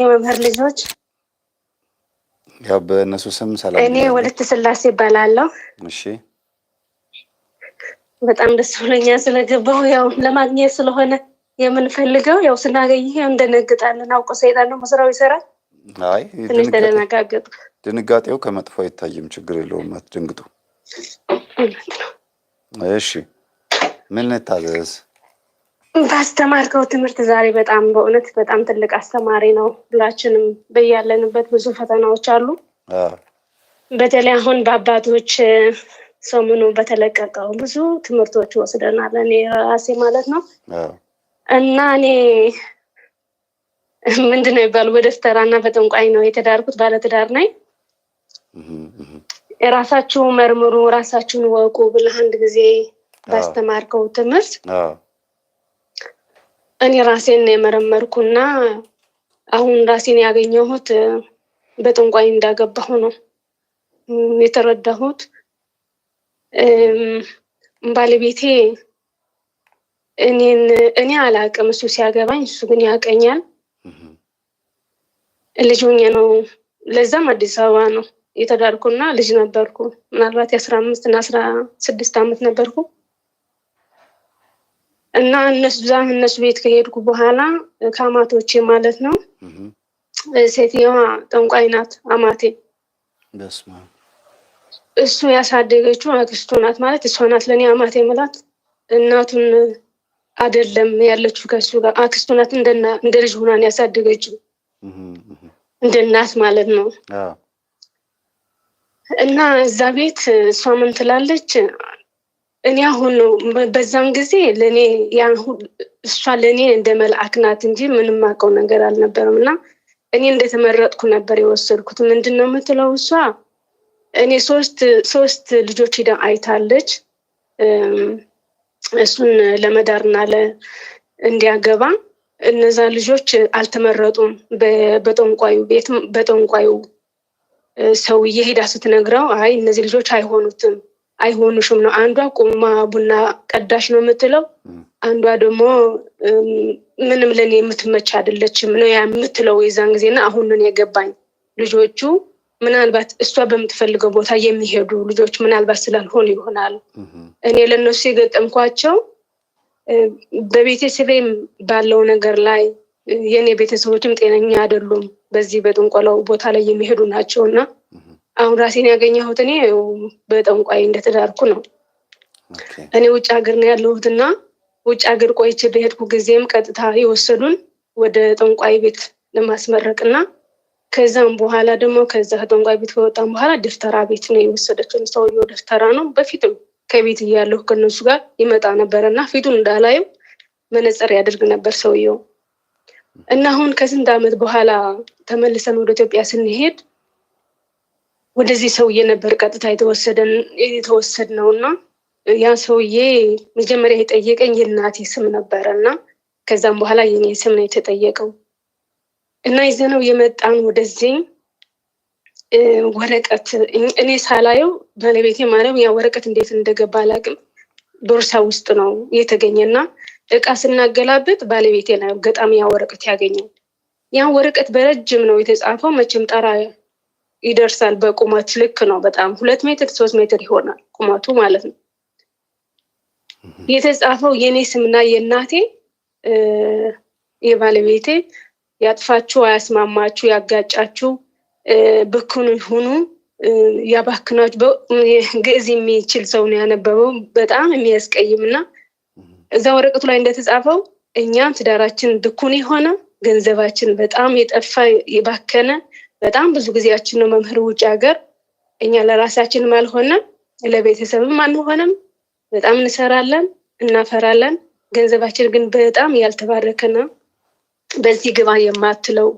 የመምህር ልጆች ያው በእነሱ ስም ሰላም እኔ ወለተ ስላሴ ይባላለሁ። እሺ በጣም ደስ ብሎኛል ስለገባሁ። ያው ለማግኘት ስለሆነ የምንፈልገው ያው ስናገኝህ እንደነግጣለን። አውቆ ሰይጣን ነው መስራው ይሰራል። አይ ትንሽ ተደናጋገጥ። ድንጋጤው ከመጥፎ አይታይም፣ ችግር የለውም፣ አትደንግጡ። እሺ ምን ታዘዝ? ባስተማርከው ትምህርት ዛሬ በጣም በእውነት በጣም ትልቅ አስተማሪ ነው። ሁላችንም በያለንበት ብዙ ፈተናዎች አሉ። በተለይ አሁን በአባቶች ሰሞኑ በተለቀቀው ብዙ ትምህርቶች ወስደናል። እኔ ራሴ ማለት ነው እና እኔ ምንድነው የሚባለው በደፍተራና በጠንቋይ ነው የተዳርኩት። ባለትዳር ነኝ። ራሳችሁ መርምሩ ራሳችሁን ወቁ ብለህ አንድ ጊዜ ባስተማርከው ትምህርት እኔ ራሴን የመረመርኩና አሁን ራሴን ያገኘሁት በጠንቋይ እንዳገባሁ ነው የተረዳሁት። ባለቤቴ እኔ አላቅም፣ እሱ ሲያገባኝ እሱ ግን ያቀኛል። ልጅ ሆኜ ነው፣ ለዛም አዲስ አበባ ነው የተዳርኩና ልጅ ነበርኩ። ምናልባት የ15 እና 16 ዓመት ነበርኩ እና እነሱ ቤት ከሄድኩ በኋላ ከአማቶቼ ማለት ነው ሴትዮዋ ጠንቋይ ናት አማቴ። እሱ ያሳደገችው አክስቱ ናት ማለት እሷ ናት ለእኔ አማቴ ምላት። እናቱን አይደለም ያለችው ከሱ ጋር አክስቱ ናት። እንደ ልጅ ሆናን ያሳደገችው እንደ እናት ማለት ነው። እና እዛ ቤት እሷ ምን ትላለች? እኔ አሁን ነው በዛን ጊዜ ለኔ እሷ ለኔ እንደ መልአክ ናት እንጂ ምንም አውቀው ነገር አልነበረም። እና እኔ እንደተመረጥኩ ነበር የወሰድኩት። ምንድነው የምትለው እሷ? እኔ ሶስት ልጆች ሄዳ አይታለች። እሱን ለመዳርና እንዲያገባ እነዛ ልጆች አልተመረጡም። በጠንቋዩ ቤት በጠንቋዩ ሰውዬ ሄዳ ስትነግረው አይ እነዚህ ልጆች አይሆኑሽም ነው። አንዷ ቁማ ቡና ቀዳሽ ነው የምትለው፣ አንዷ ደግሞ ምንም ለኔ የምትመች አይደለችም ነው የምትለው የዛን ጊዜና አሁን ነው የገባኝ። ልጆቹ ምናልባት እሷ በምትፈልገው ቦታ የሚሄዱ ልጆች ምናልባት ስላልሆኑ ይሆናል። እኔ ለነሱ የገጠምኳቸው በቤተሰቤም ባለው ነገር ላይ የኔ ቤተሰቦችም ጤነኛ አይደሉም፣ በዚህ በጥንቆላው ቦታ ላይ የሚሄዱ ናቸውና አሁን ራሴን ያገኘሁት እኔ በጠንቋይ እንደተዳርኩ ነው። እኔ ውጭ ሀገር ነው ያለሁትና ውጭ ሀገር ቆይቼ በሄድኩ ጊዜም ቀጥታ የወሰዱን ወደ ጠንቋይ ቤት ለማስመረቅና ከዛም በኋላ ደግሞ ከዛ ጠንቋይ ቤት ከወጣን በኋላ ደፍተራ ቤት ነው የወሰደችን። ሰውየው ደፍተራ ነው። በፊትም ከቤት እያለሁ ከነሱ ጋር ይመጣ ነበርና ፊቱን እንዳላየው መነጽር ያደርግ ነበር ሰውየው። እና አሁን ከስንት ዓመት በኋላ ተመልሰን ወደ ኢትዮጵያ ስንሄድ ወደዚህ ሰውዬ ነበር ቀጥታ የተወሰድነውና ያ ሰውዬ መጀመሪያ የጠየቀኝ የእናቴ ስም ነበረና ከዛም በኋላ የኔ ስም ነው የተጠየቀው። እና ይዘነው የመጣን ወደዚህ ወረቀት እኔ ሳላየው ባለቤቴ ማለት ያ ወረቀት እንዴት እንደገባ አላውቅም። ቦርሳ ውስጥ ነው የተገኘና እቃ ስናገላብጥ ባለቤቴ ነው ገጣሚ ያ ወረቀት ያገኘው። ያ ወረቀት በረጅም ነው የተጻፈው። መቼም ጣራ ይደርሳል በቁመት ልክ ነው። በጣም 2 ሜትር 3 ሜትር ይሆናል ቁመቱ ማለት ነው። የተጻፈው የኔ ስምና የእናቴ የባለቤቴ ያጥፋችሁ፣ አያስማማችሁ፣ ያጋጫችሁ፣ ብኩኑ ሁኑ፣ ያባክናችሁ። ግዕዝ የሚችል ሰው ነው ያነበበው። በጣም የሚያስቀይምና እዛ ወረቀቱ ላይ እንደተጻፈው እኛም ትዳራችን ብኩን የሆነ ገንዘባችን በጣም የጠፋ የባከነ በጣም ብዙ ጊዜያችን ነው መምህር ውጭ ሀገር እኛ ለራሳችንም አልሆነም ለቤተሰብም አንሆንም። በጣም እንሰራለን እናፈራለን። ገንዘባችን ግን በጣም ያልተባረከ ነው። በዚህ ግባ የማትለው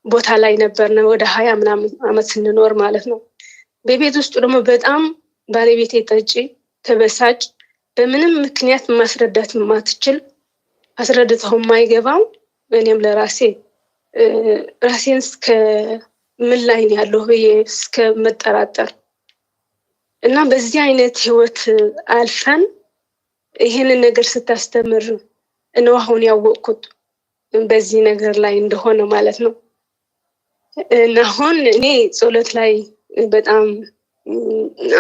ቦታ ላይ ነበርነ ወደ 20 ምናምን ዓመት ስንኖር ማለት ነው። በቤት ውስጥ ደግሞ በጣም ባለቤቴ ጠጪ፣ ተበሳጭ፣ በምንም ምክንያት ማስረዳት የማትችል አስረድተው የማይገባው እኔም ለራሴ ራሴን እስከ ምን ላይ ነው ያለው ብዬ እስከ መጠራጠር እና በዚህ አይነት ህይወት አልፈን ይሄንን ነገር ስታስተምር ነው አሁን ያወቅኩት በዚህ ነገር ላይ እንደሆነ ማለት ነው። አሁን እኔ ጸሎት ላይ በጣም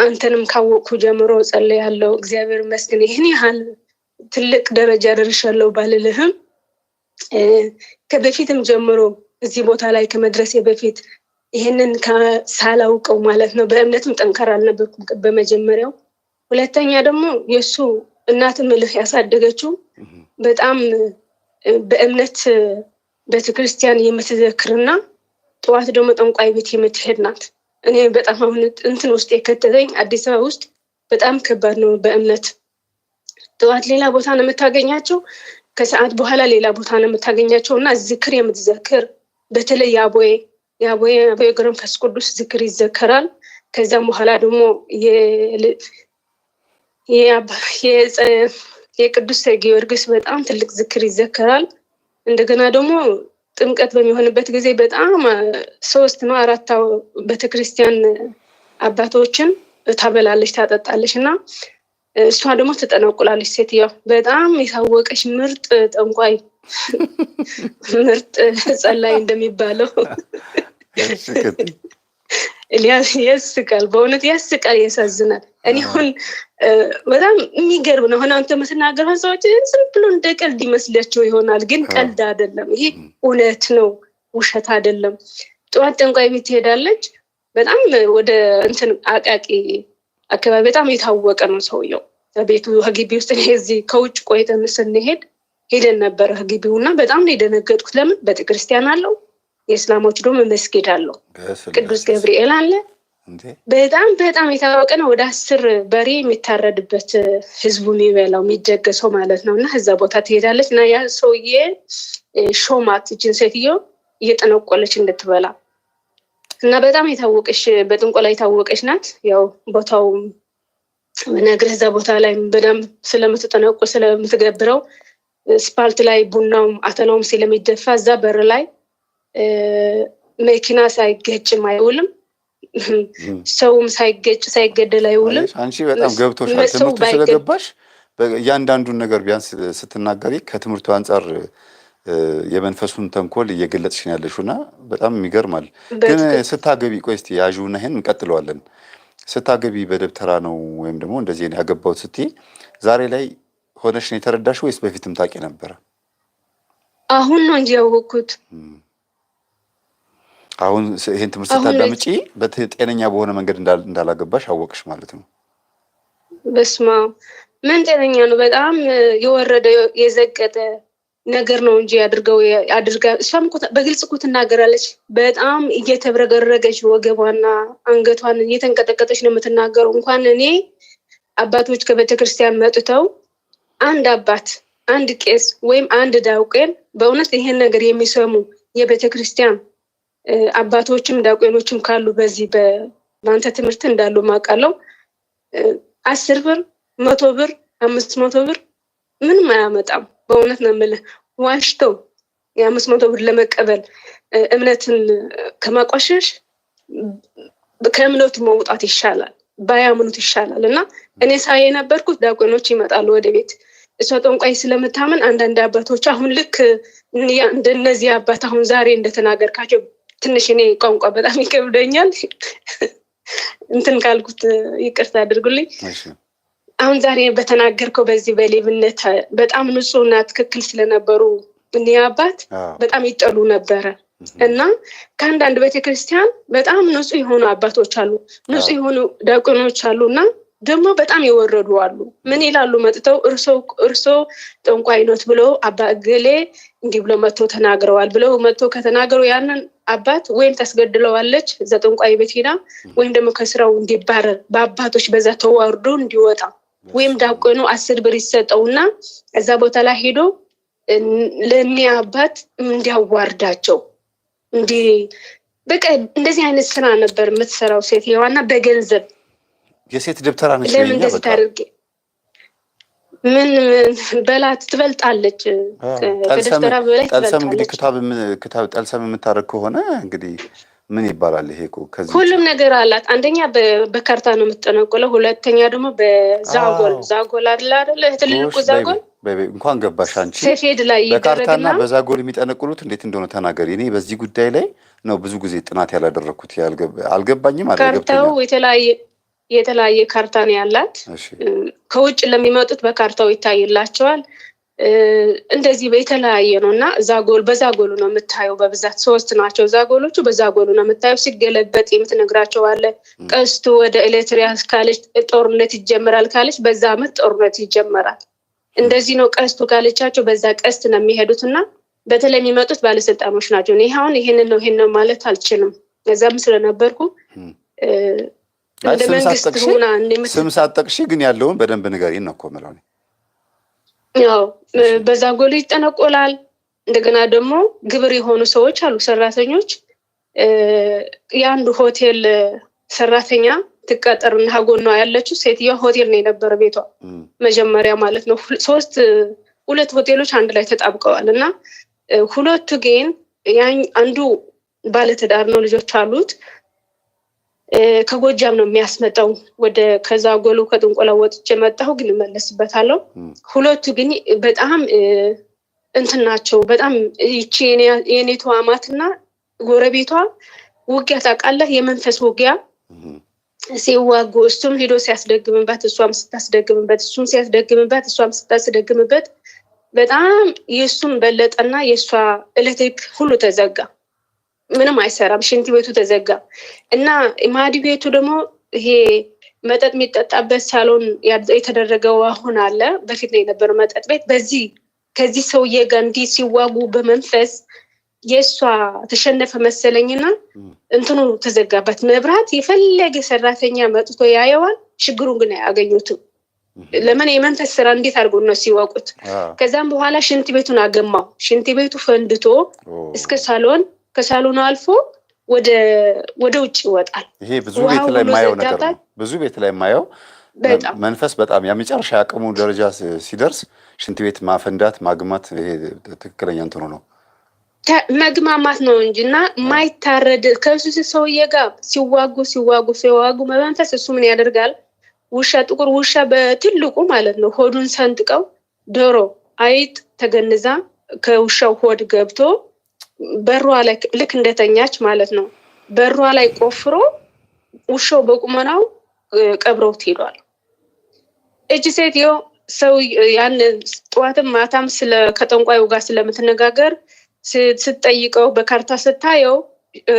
አንተንም ካወቅኩ ጀምሮ ጸልያለሁ። እግዚአብሔር ይመስገን ይህን ያህል ትልቅ ደረጃ ደርሻለሁ ባልልህም ከበፊትም ጀምሮ እዚህ ቦታ ላይ ከመድረሴ በፊት ይህንን ሳላውቀው ማለት ነው በእምነትም ጠንካራ አልነበርኩም በመጀመሪያው። ሁለተኛ ደግሞ የእሱ እናት ምልህ ያሳደገችው በጣም በእምነት ቤተክርስቲያን የምትዘክርና ጠዋት ደግሞ ጠንቋይ ቤት የምትሄድ ናት። እኔ በጣም አሁን እንትን ውስጥ የከተተኝ አዲስ አበባ ውስጥ በጣም ከባድ ነው በእምነት። ጠዋት ሌላ ቦታ ነው የምታገኛቸው፣ ከሰዓት በኋላ ሌላ ቦታ ነው የምታገኛቸው እና ዝክር የምትዘክር በተለይ የአቦዬ ገብረ መንፈስ ቅዱስ ዝክር ይዘከራል። ከዛም በኋላ ደግሞ የቅዱስ ጊዮርጊስ በጣም ትልቅ ዝክር ይዘከራል። እንደገና ደግሞ ጥምቀት በሚሆንበት ጊዜ በጣም 3 ነው 4 ቤተክርስቲያን አባቶችን ታበላለች ታጠጣለች እና እሷ ደግሞ ትጠነቁላለች። ሴትዮዋ በጣም የታወቀች ምርጥ ጠንቋይ ምርጥ ጸላይ እንደሚባለው ያስቃል፣ በእውነት ያስቃል፣ ያሳዝናል። እኔ አሁን በጣም የሚገርም ነው። አሁን አንተ የምትናገረው ሰዎች ዝም ብሎ እንደ ቀልድ ይመስላቸው ይሆናል፣ ግን ቀልድ አይደለም። ይሄ እውነት ነው፣ ውሸት አይደለም። ጠዋት ጠንቋይ ቤት ትሄዳለች። በጣም ወደ እንትን አቃቂ አካባቢ በጣም የታወቀ ነው ሰውየው። ቤቱ ግቢ ውስጥ እዚህ ከውጭ ቆይተን ስንሄድ ሄደን ነበረ ግቢው እና በጣም ነው የደነገጥኩት። ለምን ቤተክርስቲያን አለው፣ የእስላሞች ደግሞ መስጊድ አለው፣ ቅዱስ ገብርኤል አለ። በጣም የታወቀ ነው። ወደ 10 በሬ የሚታረድበት ህዝቡ የሚበላው የሚደገሰው ማለት ነው። እና እዛ ቦታ ትሄዳለች እና ያ ሰውዬ ሾማት እችን ሴትዮ እየጠነቆለች እንድትበላ እና በጣም የታወቀች በጥንቆላ የታወቀች ናት። ያው ቦታው ነግረህ እዛ ቦታ ላይ በደንብ ስለምትጠነቆ ስለምትገብረው ስፓልት ላይ ቡናውም አተላውም ስለሚደፋ እዛ በር ላይ መኪና ሳይገጭም አይውልም፣ ሰውም ሳይገደል አይውልም። አንቺ በጣም ገብቶሻል። ትምህርቱ ስለገባሽ እያንዳንዱን ነገር ቢያንስ ስትናገሪ ከትምህርቱ አንጻር የመንፈሱን ተንኮል እየገለጽሽ ነው ያለሽው እና በጣም ይገርማል። ግን ስታገቢ ቆይ እስኪ ያዥውና ይሄን እንቀጥለዋለን። ስታገቢ በደብተራ ነው ወይም ደግሞ እንደዚህ ነው ያገባሁት ስትይ ዛሬ ላይ ሆነሽ ነው የተረዳሽው ወይስ በፊትም ታውቂ ነበረ? አሁን ነው እንጂ ያወቅኩት። አሁን ይሄን ትምህርት ስታዳምጪ በጤነኛ በሆነ መንገድ እንዳላገባሽ አወቅሽ ማለት ነው። በስማ ምን ጤነኛ ነው? በጣም የወረደ የዘቀጠ ነገር ነው እንጂ አድርጋ እሷም በግልጽ እኮ ትናገራለች። በጣም እየተብረገረገች ወገቧና አንገቷን እየተንቀጠቀጠች ነው የምትናገረው። እንኳን እኔ አባቶች ከቤተክርስቲያን መጥተው አንድ አባት፣ አንድ ቄስ ወይም አንድ ዳውቄን በእውነት ይሄን ነገር የሚሰሙ የቤተክርስቲያን አባቶችም ዳውቄኖችም ካሉ በዚህ በአንተ ትምህርት እንዳሉ ማውቃለሁ። 10 ብር 100 ብር 500 ብር ምንም አያመጣም። በእውነት ነው የምልህ። ዋሽተው የ500 ብር ለመቀበል እምነትን ከማቋሸሽ ከእምነቱ መውጣት ይሻላል፣ ባያምኑት ይሻላል። እና እኔ ሳይ የነበርኩት ዳቆኖች ይመጣሉ ወደ ቤት። እሷ ጠንቋይ ስለምታምን አንዳንድ አባቶች አሁን ልክ እንደነዚህ አባት አሁን ዛሬ እንደተናገርካቸው ትንሽ እኔ ቋንቋ በጣም ይከብደኛል እንትን ካልኩት ይቅርታ አድርጉልኝ። አሁን ዛሬ በተናገርከው በዚህ በሌብነት በጣም ንጹህና ትክክል ስለነበሩ እኔ አባት በጣም ይጠሉ ነበረ እና ከአንዳንድ ቤተክርስቲያን በጣም ንጹህ የሆኑ አባቶች አሉ፣ ንጹህ የሆኑ ዲያቆኖች አሉ እና ደግሞ በጣም የወረዱ አሉ። ምን ይላሉ መጥተው እርሶ ጠንቋይ ኖት ብለው አባ እገሌ እንዲህ ብለው መጥቶ ተናግረዋል ብለው መጥቶ ከተናገሩ ያንን አባት ወይም ታስገድለዋለች እዛ ጠንቋይ ቤት ሄዳ፣ ወይም ደግሞ ከስራው እንዲባረር በአባቶች በዛ ተዋርዶ እንዲወጣ ወይም ዳቆኑ 10 ብር ይሰጠውና እዛ ቦታ ላይ ሄዶ ለእኔ አባት እንዲያዋርዳቸው በቃ እንደዚህ አይነት ስራ ነበር የምትሰራው ሴትዮዋና በገንዘብ የሴት ደብተራ ነች። ለምን እንደዚህ ታደርጊ? ምን በላት ትበልጣለች። ከደብተራ በላይ ጠልሰም እንግዲህ ክታብ ጠልሰም የምታረግ ከሆነ እንግዲህ ምን ይባላል? ይሄ እኮ ከዚህ ሁሉም ነገር አላት። አንደኛ በካርታ ነው የምትጠነቆለው፣ ሁለተኛ ደግሞ በዛጎል አይደለ ትልቁ ዛጎል። እንኳን ገባሽ አንቺ ሰፌድ ላይ በካርታና በዛጎል የሚጠነቁሉት እንዴት እንደሆነ ተናገሪ። እኔ በዚህ ጉዳይ ላይ ነው ብዙ ጊዜ ጥናት ያላደረኩት አልገባኝም አለ ካርታው የተለያየ ካርታ ነው ያላት ከውጭ ለሚመጡት በካርታው ይታይላቸዋል እንደዚህ በተለያየ ነውና በዛጎሉ ነው የምታየው በብዛት 3 ናቸው ዛጎሎቹ በዛጎሉ ነው የምታየው ሲገለበጥ የምትነግራቸው አለ ቀስቱ ወደ ኤሌክትሪክ ካለች ጦርነት ይጀምራል ካለች በዛ አመት ጦርነት ይጀምራል እንደዚህ ነው ቀስቱ ካለቻቸው በዛ ቀስት ነው የሚሄዱትና በተለይ የሚመጡት ባለስልጣኖች ናቸው እኔ አሁን ይሄንን ነው ማለት አልችልም እዛም ስለነበርኩ እንደመንግስት ሆና ስም ሳትጠቅሺ ግን ያለውን በደንብ ንገሪን ነው እኮ ማለት ነው ያው በዛጎሉ ይጠነቆላል እንደገና ደግሞ ግብር የሆኑ ሰዎች አሉ ሰራተኞች ያንዱ ሆቴል ሰራተኛ ትቀጠርና ጎኗ ያለችው ሴትዮ ሆቴል ነው የነበረ ቤቷ መጀመሪያ ማለት ነው 2 ሆቴሎች አንድ ላይ ተጣብቀዋልና ሁለቱ ግን አንዱ ባለትዳር ነው ልጆች አሉት ከጎጃም ነው የሚያስመጣው ወደ ከዛጎሉ ከጥንቆላ ወጥቼ መጣሁ ግን መለስበታለሁ ሁለቱ ግን በጣም እንትናቸው በጣም እቺ የኔቷ አማትና ጎረቤቷ ውጊያ ታውቃለህ የመንፈስ ውጊያ ሲዋጉ እሱም ሄዶ ሲያስደግምበት እሷም ስታስደግምበት እሱም ሲያስደግምበት እሷም ስታስደግምበት በጣም የሱም በለጠና የሷ ኤሌክትሪክ ሁሉ ተዘጋ ምንም አይሰራም ሽንት ቤቱ ተዘጋ እና ማዲ ቤቱ ደግሞ ይሄ መጠጥ የሚጠጣበት ሳሎን የተደረገው አሁን አለ በፊት ነው የነበረው መጠጥ ቤት ከዚህ ሰውዬ ጋር እንዲህ ሲዋጉ በመንፈስ የሷ ተሸነፈ መሰለኝና እንትኑ ተዘጋበት መብራት የፈለገ ሰራተኛ መጥቶ ያየዋል ችግሩን ግን አያገኙትም ለምን የመንፈስ ስራ እንዴት አድርጎ ነው ሲዋቁት ከዛም በኋላ ሽንት ቤቱን አገማው ሽንት ቤቱ ፈንድቶ እስከ ከሳሎኑ አልፎ ወደ ውጭ ይወጣል ይሄ ብዙ ቤት ላይ ማየው ነገር ነው ብዙ ቤት ላይ ማየው መንፈስ በጣም ያመጨረሻ ያቀሙ ደረጃ ሲደርስ ሽንት ቤት ማፈንዳት ማግማት ይሄ ትክክለኛ እንትኑ ነው መግማማት ነው እንጂና ማይታረድ ከሱስ ሰውዬ ጋር ሲዋጉ መንፈስ እሱ ምን ያደርጋል ውሻ ጥቁር ውሻ በትልቁ ማለት ነው ሆዱን ሰንጥቀው ዶሮ አይጥ ተገንዛ ከውሻው ሆድ ገብቶ በሯ ላይ ልክ እንደተኛች ማለት ነው በሯ ላይ ቆፍሮ ውሻው በቁመናው ቀብረው ትሄዷል እጅ ሴትዮ ሰው ያን ጧትም ማታም ከጠንቋዩ ጋር ስለምትነጋገር ስትጠይቀው በካርታ ስታየው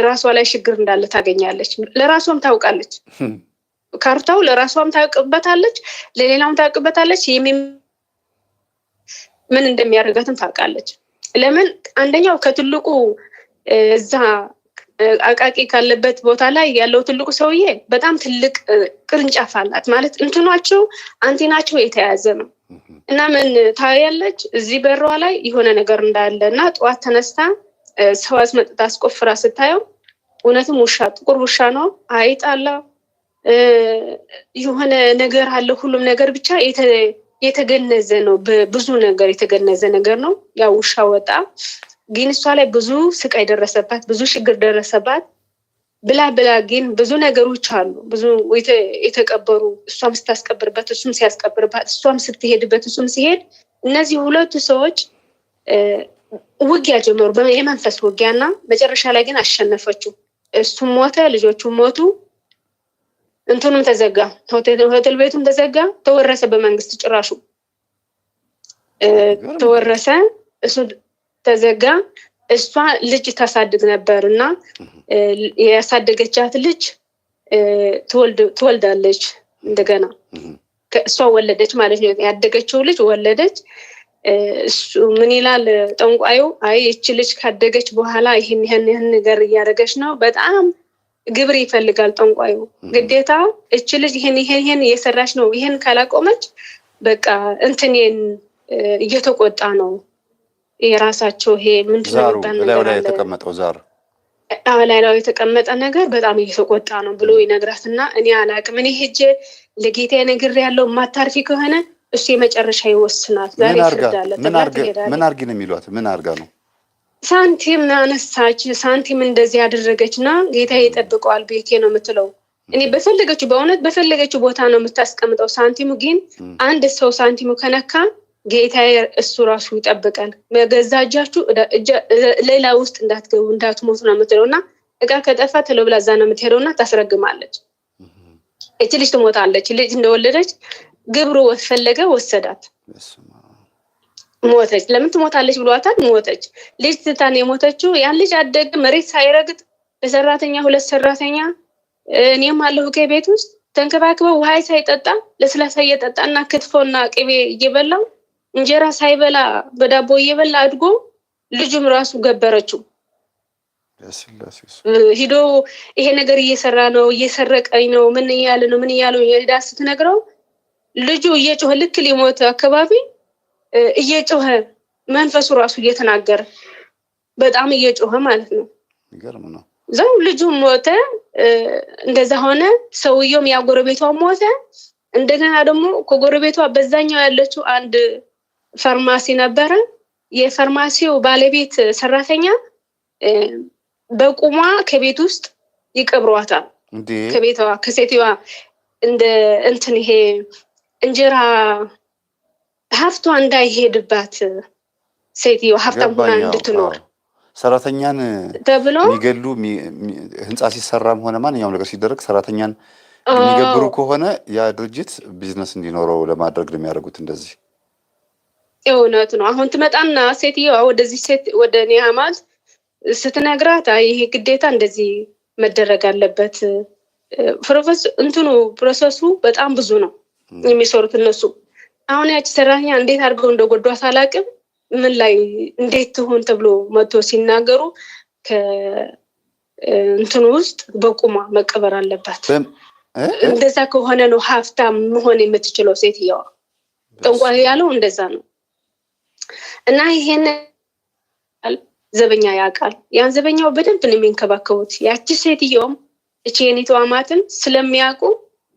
ራሷ ላይ ችግር እንዳለ ታገኛለች ለራሷም ታውቃለች ካርታው ለራሷም ታውቅበታለች ለሌላውም ታውቅበታለች ምን እንደሚያደርጋትም ታውቃለች ለምን አንደኛው ከትልቁ እዛ አቃቂ ካለበት ቦታ ላይ ያለው ትልቁ ሰውዬ በጣም ትልቅ ቅርንጫፍ አላት ማለት እንትናቸው አንቲናቸው የተያዘ ነው እና ምን ታያለች እዚህ በሯ ላይ የሆነ ነገር እንዳለና ጧት ተነስታ ሰው አስመጥታ አስቆፍራ ስታየው እውነትም ውሻ ጥቁር ውሻ ነው አይጣላ የሆነ ነገር አለ ሁሉም ነገር ብቻ የተገነዘ ነው በብዙ ነገር የተገነዘ ነገር ነው ያው ውሻ ወጣ ግን እሷ ላይ ብዙ ስቃይ ደረሰባት ብዙ ችግር ደረሰባት ብላ ግን ብዙ ነገሮች አሉ ብዙ የተቀበሩ እሷም ስታስቀብርበት እሱም ሲያስቀብርባት እሷም ስትሄድበት እሱም ሲሄድ እነዚህ ሁለቱ ሰዎች ውጊያ ጀመሩ የመንፈስ ውጊያና መጨረሻ ላይ ግን አሸነፈችው እሱም ሞተ ልጆቹም ሞቱ እንትኑም ተዘጋ ሆቴል ቤቱም ተዘጋ ተወረሰ በመንግስት ጭራሹ ተወረሰ እሱ ተዘጋ እሷ ልጅ ታሳድግ ነበርና ያሳደገቻት ልጅ ትወልዳለች እንደገና እሷ ወለደች ማለት ነው ያደገችው ልጅ ወለደች እሱ ምን ይላል ጠንቋዩ አይ እቺ ልጅ ካደገች በኋላ ይሄን ነገር ያደረገች ነው በጣም ግብር ይፈልጋል ጠንቋዩ ግዴታ እቺ ልጅ ይሄን እየሰራች ነው ይሄን ካላቆመች በቃ እንትኔን እየተቆጣ ነው የራሳቸው ይሄ ምንድነው ላይ የተቀመጠው ዛር ላይ የተቀመጠ ነገር በጣም እየተቆጣ ነው ብሎ ይነግራትና እኔ አላቅም እኔ ሄጄ ለጌታ ነገር ያለው ማታርፊ ከሆነ እሱ የመጨረሻ ይወስናል ዛሬ ይፈርዳል ምን አርጊ ነው የሚሏት ምን አርጋ ነው ሳንቲም አነሳች ሳንቲም እንደዚህ ያደረገችና ጌታ ይጠብቀዋል ቤቴ ነው የምትለው እኔ በፈለገችው ቦታ ነው የምታስቀምጠው ሳንቲሙ ግን አንድ ሰው ሳንቲሙ ከነካ ጌታዬ እሱ ራሱ ይጠብቀን። በገዛ እጃችሁ ሌላ ውስጥ እንዳትገቡ እንዳትሞቱ ነው የምትለውና እቃ ከጠፋ ተለው ብላ እዛ ነው የምትሄደውና ታስረግማለች። እቺ ልጅ ትሞታለች። ልጅ እንደወለደች ግብሩ ፈለገ ወሰዳት፣ ሞተች። ለምን ትሞታለች ብሏታል፣ ሞተች። ልጅ ትታን የሞተችው ያን ልጅ አደገ መሬት ሳይረግጥ በሰራተኛ 2 ሰራተኛ እኔም አለሁ ከቤት ውስጥ ተንከባክበው ውሃ ሳይጠጣ ለስላሳ እየጠጣና ክትፎና ቅቤ እየበላው እንጀራ ሳይበላ በዳቦ እየበላ አድጎ ልጁም ራሱ ገበረችው። ሂዶ ይሄ ነገር እየሰራ ነው እየሰረቀኝ ነው ምን እያለ ነው ምን እያለው የዳ ስትነግረው ልጁ እየጮኸ ልክ ሊሞት አካባቢ እየጮኸ መንፈሱ ራሱ እየተናገረ በጣም እየጮኸ ማለት ነው። ይገርም ነው። ዘው ልጁ ሞተ። እንደዛ ሆነ። ሰውየውም ያጎረቤቷ ሞተ። እንደገና ደግሞ ከጎረቤቷ በዛኛው ያለችው አንድ ፋርማሲ ነበረ። የፋርማሲው ባለቤት ሰራተኛ በቁሟ ከቤት ውስጥ ይቀብሯታል። ከቤቷ ከሴትዋ እንደ እንትን ይሄ እንጀራ ሀፍቷ እንዳይሄድባት ሴትዋ ሀፍታም ሆና እንድትኖር ሰራተኛን ተብሎ የሚገሉ ህንጻ ሲሰራም ሆነ ማንኛውም ነገር ሲደረግ ሰራተኛን የሚገብሩ ከሆነ ያ ድርጅት ቢዝነስ እንዲኖረው ለማድረግ ነው የሚያደርጉት። እንደዚህ እውነት ነው። አሁን ትመጣና ሴትየዋ ወደዚህ ሴት ወደ ኒያማዝ ስትነግራት ይሄ ግዴታ እንደዚህ መደረግ አለበት። ፕሮሰሱ በጣም ብዙ ነው የሚሰሩት እነሱ። አሁን ያቺ ሰራተኛ እንዴት አድርገው እንደጎዷት አላውቅም። ምን ላይ እንዴት ትሆን ተብሎ መጥቶ ሲናገሩ ከእንትኑ ውስጥ በቁማ መቀበር አለባት። እንደዛ ከሆነ ነው ሀብታም መሆን የምትችለው ሴትየዋ። ጠንቋይ ያለው እንደዛ ነው። እና ይሄን ዘበኛ ያውቃል። ያን ዘበኛው በደንብ ነው የሚንከባከቡት። ያቺ ሴትየውም እቺ የኔቷ አማትን ስለሚያውቁ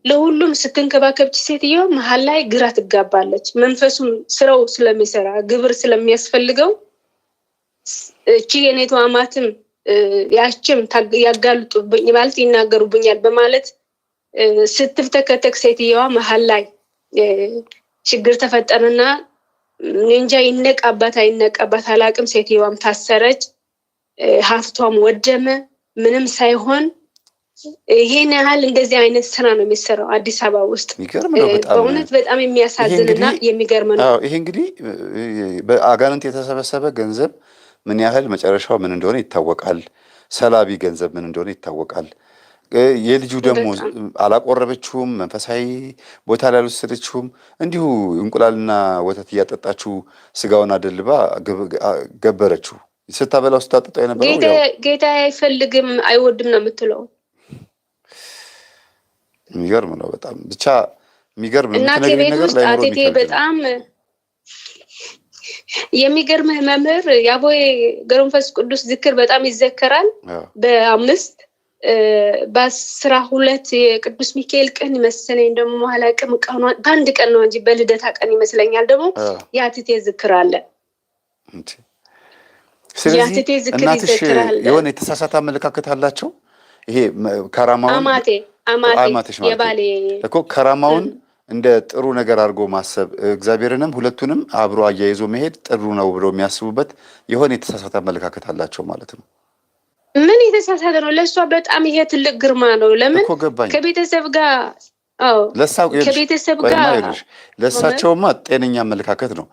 ለሁሉም ስትንከባከብች ሴትየዋ መሀል ላይ ግራ ትጋባለች። መንፈሱም ስራው ስለሚሰራ ግብር ስለሚያስፈልገው እቺ የኔቷ አማትም ያችም ያጋልጡብኝ ማለት ይናገሩብኛል በማለት ስትፍተከተክ ሴትየዋ መሀል ላይ ችግር ተፈጠረና እንጃ ይነቃባት አይነቃባት አላቅም። ሴትየዋም ታሰረች፣ ሀብቷም ወደመ። ምንም ሳይሆን ይሄን ያህል እንደዚህ አይነት ስራ ነው የሚሰራው አዲስ አበባ ውስጥ። በእውነት በጣም የሚያሳዝንና የሚገርም ነው። ይሄ እንግዲህ በአጋንንት የተሰበሰበ ገንዘብ ምን ያህል መጨረሻው ምን እንደሆነ ይታወቃል። ሰላቢ ገንዘብ ምን እንደሆነ ይታወቃል። የልጁ ደግሞ አላቆረበችውም፣ መንፈሳዊ ቦታ ላይ አልወሰደችውም። እንዲሁ እንቁላልና ወተት እያጠጣችው ስጋውን አደልባ ገበረችው። ስታበላው ስታጠጣው የነበረው ጌታ አይፈልግም አይወድም ነው የምትለው። የሚገርም ነው በጣም ብቻ የሚገርም እና ከቤት ውስጥ አቴቴ በጣም የሚገርምህ መምህር የአቦዬ ገብረመንፈስ ቅዱስ ዝክር በጣም ይዘከራል። በ5 በ12 የቅዱስ ሚካኤል ቀን ይመስለኝ ደግሞ አላውቅም ቀኗን በአንድ ቀን ነው እንጂ በልደታ ቀን ይመስለኛል ደግሞ የአቴቴ ዝክር አለ። ስለዚህ እናትሽ የሆነ የተሳሳተ አመለካከት አላቸው። ይሄ ከራማውን አማቴሽ የባሌ እኮ ከራማውን እንደ ጥሩ ነገር አድርጎ ማሰብ እግዚአብሔርንም ሁለቱንም አብሮ አያይዞ መሄድ ጥሩ ነው ብሎ የሚያስቡበት የሆነ የተሳሳተ አመለካከት አላቸው ማለት ነው። ምን የተሳሳተ ነው? ለእሷ በጣም ይሄ ትልቅ ግርማ ነው። ለምን ከቤተሰብ ጋር ከቤተሰብ ጋር ለእሳቸውማ ጤነኛ አመለካከት ነው።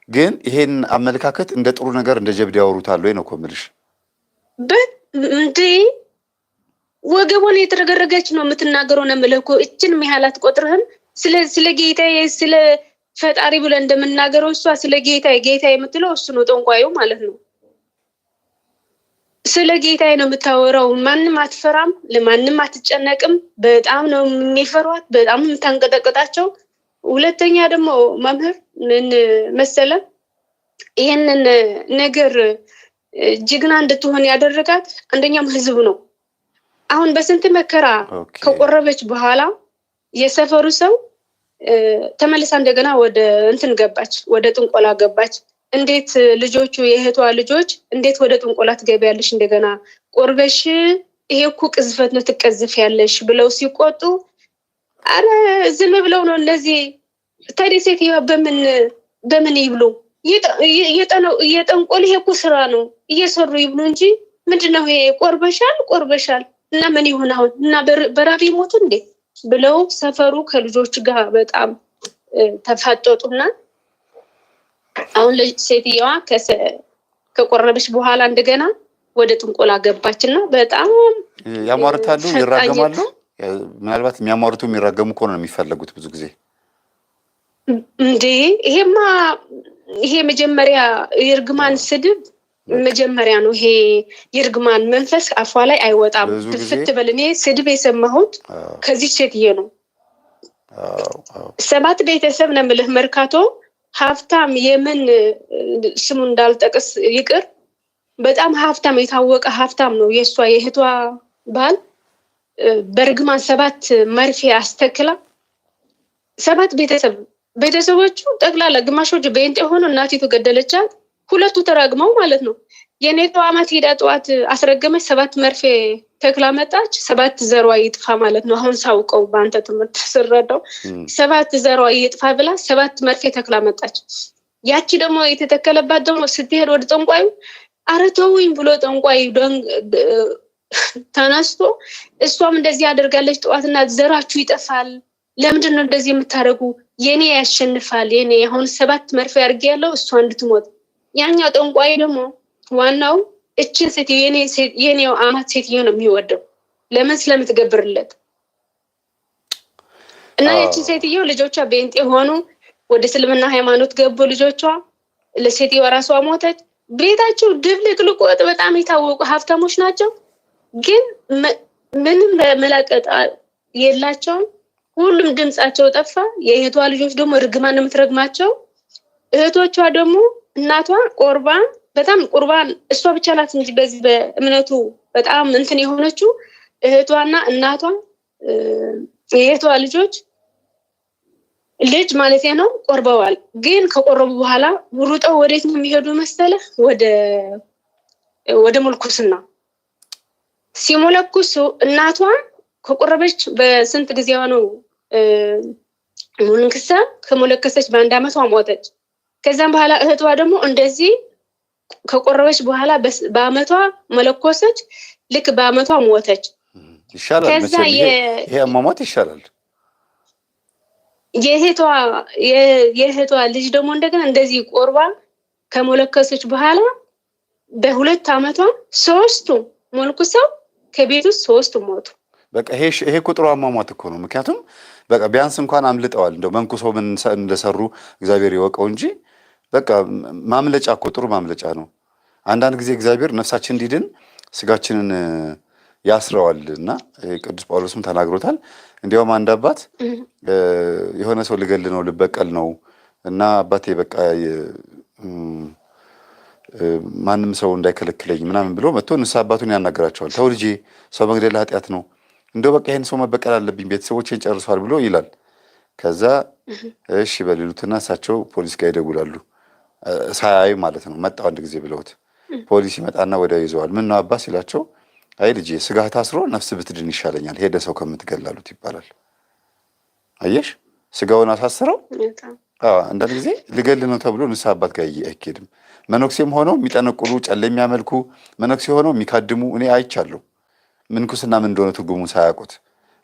ግን ይሄን አመለካከት እንደ ጥሩ ነገር እንደ ጀብድ ያወሩታል ወይ ነው እኮ የምልሽ። እንዴ ወገቧን የተረገረገች ነው የምትናገረው ነው የምልህ እኮ። እችን ያህል አትቆጥርህም? ስለ ጌታዬ ስለ ፈጣሪ ብለን እንደምናገረው እሷ ስለ ጌታዬ የምትለው እሱ ነው ጠንቋዩ ማለት ነው። ስለ ጌታዬ ነው የምታወራው። ማንም አትፈራም፣ ለማንም አትጨነቅም። በጣም ነው የሚፈሯት፣ በጣም የምታንቀጠቅጣቸው። ሁለተኛ ደግሞ መምህር ምን መሰለ ይሄንን ነገር ጀግና እንድትሆን ያደረጋት አንደኛም ህዝብ ነው። አሁን በስንት መከራ ከቆረበች በኋላ የሰፈሩ ሰው ተመልሳ እንደገና ወደ እንትን ገባች፣ ወደ ጥንቆላ ገባች። እንዴት ልጆቹ የእህቷ ልጆች እንዴት ወደ ጥንቆላ ትገቢያለሽ? እንደገና ቆርበሽ ይሄ እኮ ቅዝፈት ነው ትቀዝፊያለሽ ብለው ሲቆጡ አረ ዝም ብለው ነው እነዚህ። ታዲያ ሴትዮዋ በምን ይብሉ? የጠንቆል ይሄ እኮ ስራ ነው እየሰሩ ይብሉ እንጂ ምንድነው ይሄ? ቆርበሻል እና ምን ይሆን አሁን? እና በራብ ይሞቱ እንዴ ብለው ሰፈሩ ከልጆች ጋር በጣም ተፋጠጡና አሁን ሴትየዋ ከቆረበች በኋላ እንደገና ወደ ጥንቆላ ገባችና በጣም ያሟርታሉ፣ ይራገማሉ። ምናልባት የሚያሟርቱ የሚራገሙ ከሆነ ነው የሚፈለጉት ብዙ ጊዜ እንዴ። ይሄ መጀመሪያ የእርግማን ስድብ መጀመሪያ ነው። ይሄ የእርግማን መንፈስ አፏ ላይ አይወጣም። ትፍት በል። እኔ ስድብ የሰማሁት ከዚህ ሴትዬ ነው። 7 ቤተሰብ ነው የምልህ። መርካቶ ሀብታም የምን ስሙ እንዳልጠቅስ ይቅር፣ በጣም ሀብታም የታወቀ ሀብታም ነው። የእሷ የእህቷ ባል በእርግማን 7 መርፌ አስተክላ 7 ቤተሰቦቹ ጠቅላላ ግማሾች በእንጤ ሆኖ እናቲቱ ገደለቻት። 2 ተራግመው ማለት ነው። የኔቷ አማት ሄዳ ጠዋት አስረገመች። 7 መርፌ ተክላ መጣች። 7 ዘሯ ይጥፋ ማለት ነው። አሁን ሳውቀው በአንተ ትምህርት ስረዳው 7 ዘሯ ይጥፋ ብላ 7 መርፌ ተክላ መጣች። ያቺ ደግሞ የተተከለባት ደግሞ ስትሄድ ወደ ጠንቋዩ አረተውኝ ብሎ ጠንቋዩ ተነስቶ እሷም እንደዚህ አደርጋለች ጠዋትና ዘራችሁ ይጠፋል፣ ለምንድን ነው እንደዚህ የምታደርጉ? የኔ ያሸንፋል፣ የኔ አሁን 7 መርፌ አድርጌ ያለው እሷ እንድትሞት። ያኛው ጠንቋይ ደግሞ ዋናው እችን ሴትዮ የኔው አማት ሴትዮ ነው የሚወደው። ለምን? ስለምትገብርለት እና ያችን ሴትዮ ልጆቿ ቤንጤ ሆኑ፣ ወደ እስልምና ሃይማኖት ገቡ ልጆቿ። ለሴትዮ ራሷ ሞተች። ቤታቸው ድብልቅልቅ ወጥ፣ በጣም የታወቁ ሀብታሞች ናቸው፣ ግን ምንም መላቀጥ የላቸውም። ሁሉም ድምጻቸው ጠፋ። የእህቷ ልጆች ደግሞ ርግማን የምትረግማቸው። እህቶቿ ደግሞ እናቷ በጣም ቁርባን እሷ ብቻ ናት እንጂ በዚህ በእምነቱ በጣም እንትን የሆነችው እህቷና እናቷ የእህቷ ልጅ ማለት ነው ቆርበዋል። ግን ከቆረቡ በኋላ ሩጠው ወዴት ነው የሚሄዱ መሰለህ? ወደ ሙልኩስና ሲሞለኩሱ እናቷ ከቆረበች በስንት ጊዜዋ ነው ሙልክሳ ከሞለከሰች በ1 ዓመቷ ሞተች። ከዛም በኋላ እህቷ ደግሞ እንደዚህ ከቆረበች በኋላ በአመቷ መለኮሰች። ልክ በአመቷ ሞተች። ይሻላል መቼም ይሄ አሟሟት ይሻላል። የእህቷ ልጅ ደግሞ እንደገና እንደዚህ ቆርባ ከሞለከሰች በኋላ በ2 ዓመቷ 3ቱ ሞልኩሰው ከቤት ውስጥ 3ቱ ሞቱ። በቃ ይሄ ቁጥሩ አሟሟት እኮ ነው። ምክንያቱም በቃ ቢያንስ እንኳን አምልጠዋል። እንደው መንኩሰው ምን እንደሰሩ እግዚአብሔር ይወቀው እንጂ በቃ ማምለጫ እኮ ጥሩ ማምለጫ ነው። አንዳንድ ጊዜ እግዚአብሔር ነፍሳችን እንዲድን ስጋችንን ያስረዋል እና ቅዱስ ጳውሎስም ተናግሮታል። እንዲያውም አንድ አባት የሆነ ሰው ልገል ነው ልበቀል ነው እና አባቴ በቃ ማንም ሰው እንዳይከለክለኝ ምናምን ብሎ መጥቶ ንስሐ አባቱን ያናገራቸዋል። ተው ልጄ ሰው መግደል ኃጢአት ነው፣ እንደው በቃ ይሄን ሰው መበቀል አለብኝ ቤተሰቦቼን ጨርሷል ብሎ ይላል። ከዛ እሺ በሌሉትና እሳቸው ፖሊስ ጋር ይደውላሉ። ሳያዩ ማለት ነው። መጣው አንድ ጊዜ ብለውት ፖሊስ ይመጣና ወዲያው ይዘዋል። ምን ነው አባ ሲላቸው አይ ልጄ ስጋህ ታስሮ ነፍስ ብትድን ይሻለኛል ሄደ ሰው ከምትገላሉት ይባላል። አየሽ ስጋውን አሳስረው። አንዳንድ ጊዜ ልገል ነው ተብሎ ንስሐ አባት ጋር አይኬድም። መነኩሴም ሆነው የሚጠነቁሉ ጨሌ የሚያመልኩ መነኩሴ ሆነው የሚካድሙ እኔ አይቻለሁ። ምንኩስና ምን እንደሆነ ትርጉሙን ሳያውቁት።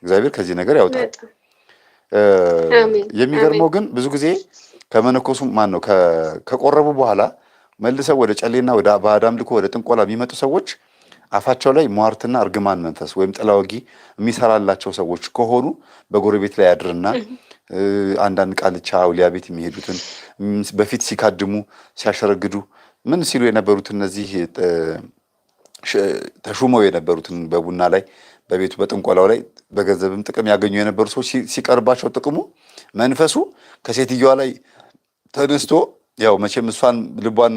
እግዚአብሔር ከዚህ ነገር ያውጣል። የሚገርመው ግን ብዙ ጊዜ ከመነኮሱ ማን ነው ከቆረቡ በኋላ መልሰው ወደ ጨሌና ወደ ባዕድ አምልኮ ወደ ጥንቆላ የሚመጡ ሰዎች አፋቸው ላይ ሟርትና እርግማን መንፈስ ወይም ጥላ ወጊ የሚሰራላቸው ሰዎች ከሆኑ በጎረቤት ላይ ያድርና አንዳንድ ቃልቻ አውሊያ ቤት የሚሄዱትን በፊት ሲካድሙ ሲያሸረግዱ ምን ሲሉ የነበሩትን እነዚህ ተሹመው የነበሩትን በቡና ላይ በቤቱ በጥንቆላው ላይ በገንዘብም ጥቅም ያገኙ የነበሩ ሰዎች ሲቀርባቸው ጥቅሙ መንፈሱ ከሴትዮዋ ላይ ተነስቶ ያው መቼም እሷን ልቧን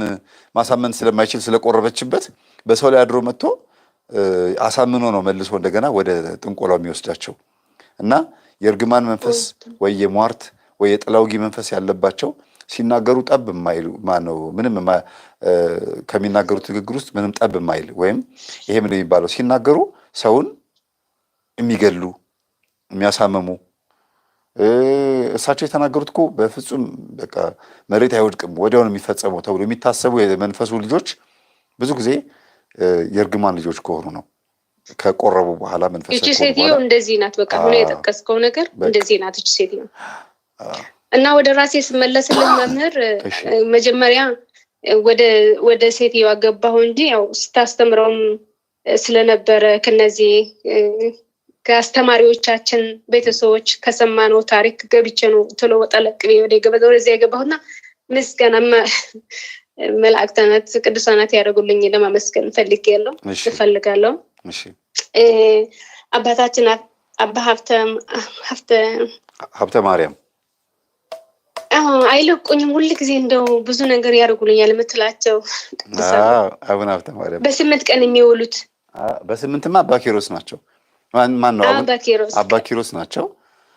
ማሳመን ስለማይችል ስለቆረበችበት በሰው ላይ አድሮ መጥቶ አሳምኖ ነው መልሶ እንደገና ወደ ጥንቆላው የሚወስዳቸው እና የእርግማን መንፈስ ወይ የሟርት ወይ የጥላ ወጊ መንፈስ ያለባቸው ሲናገሩ ጠብ የማይሉ ማነው ምንም ከሚናገሩት ንግግር ውስጥ ምንም ጠብ የማይል ወይም ይሄ ምን የሚባለው ሲናገሩ ሰውን የሚገሉ የሚያሳምሙ እሳቸው የተናገሩት እኮ በፍጹም በቃ መሬት አይወድቅም ወዲያው ነው የሚፈጸመው ተብሎ የሚታሰቡ የመንፈሱ ልጆች ብዙ ጊዜ የእርግማን ልጆች ከሆኑ ነው ከቆረቡ በኋላ መንፈስ እቺ ሴትዮ እንደዚህ ናት። በቃ ሆነ የጠቀስከው ነገር እንደዚህ ናት እቺ ሴትዮ። እና ወደ ራሴ ስመለስልህ መምህር መጀመሪያ ወደ ሴትዮ አገባሁ እንጂ ያው ስታስተምረውም ስለነበረ ከነዚህ ከአስተማሪዎቻችን ቤተሰቦች ከሰማነው ታሪክ ገብቼ ነው ቶሎ ጠለቅቤ ወደዚህ የገባሁና ምስጋና መላእክታናት ቅዱሳናት ያደርጉልኝ ለማመስገን እፈልጋለሁ። አባታችን አባ ሀብተ ማርያም አይለቁኝም። ሁሉ ጊዜ እንደው ብዙ ነገር ያደርጉልኛል የምትላቸው አቡነ ሀብተ ማርያም በ8 ቀን የሚውሉት በ8ማ አባ ኪሮስ ናቸው። ማን ነው? አባ ኪሮስ ናቸው።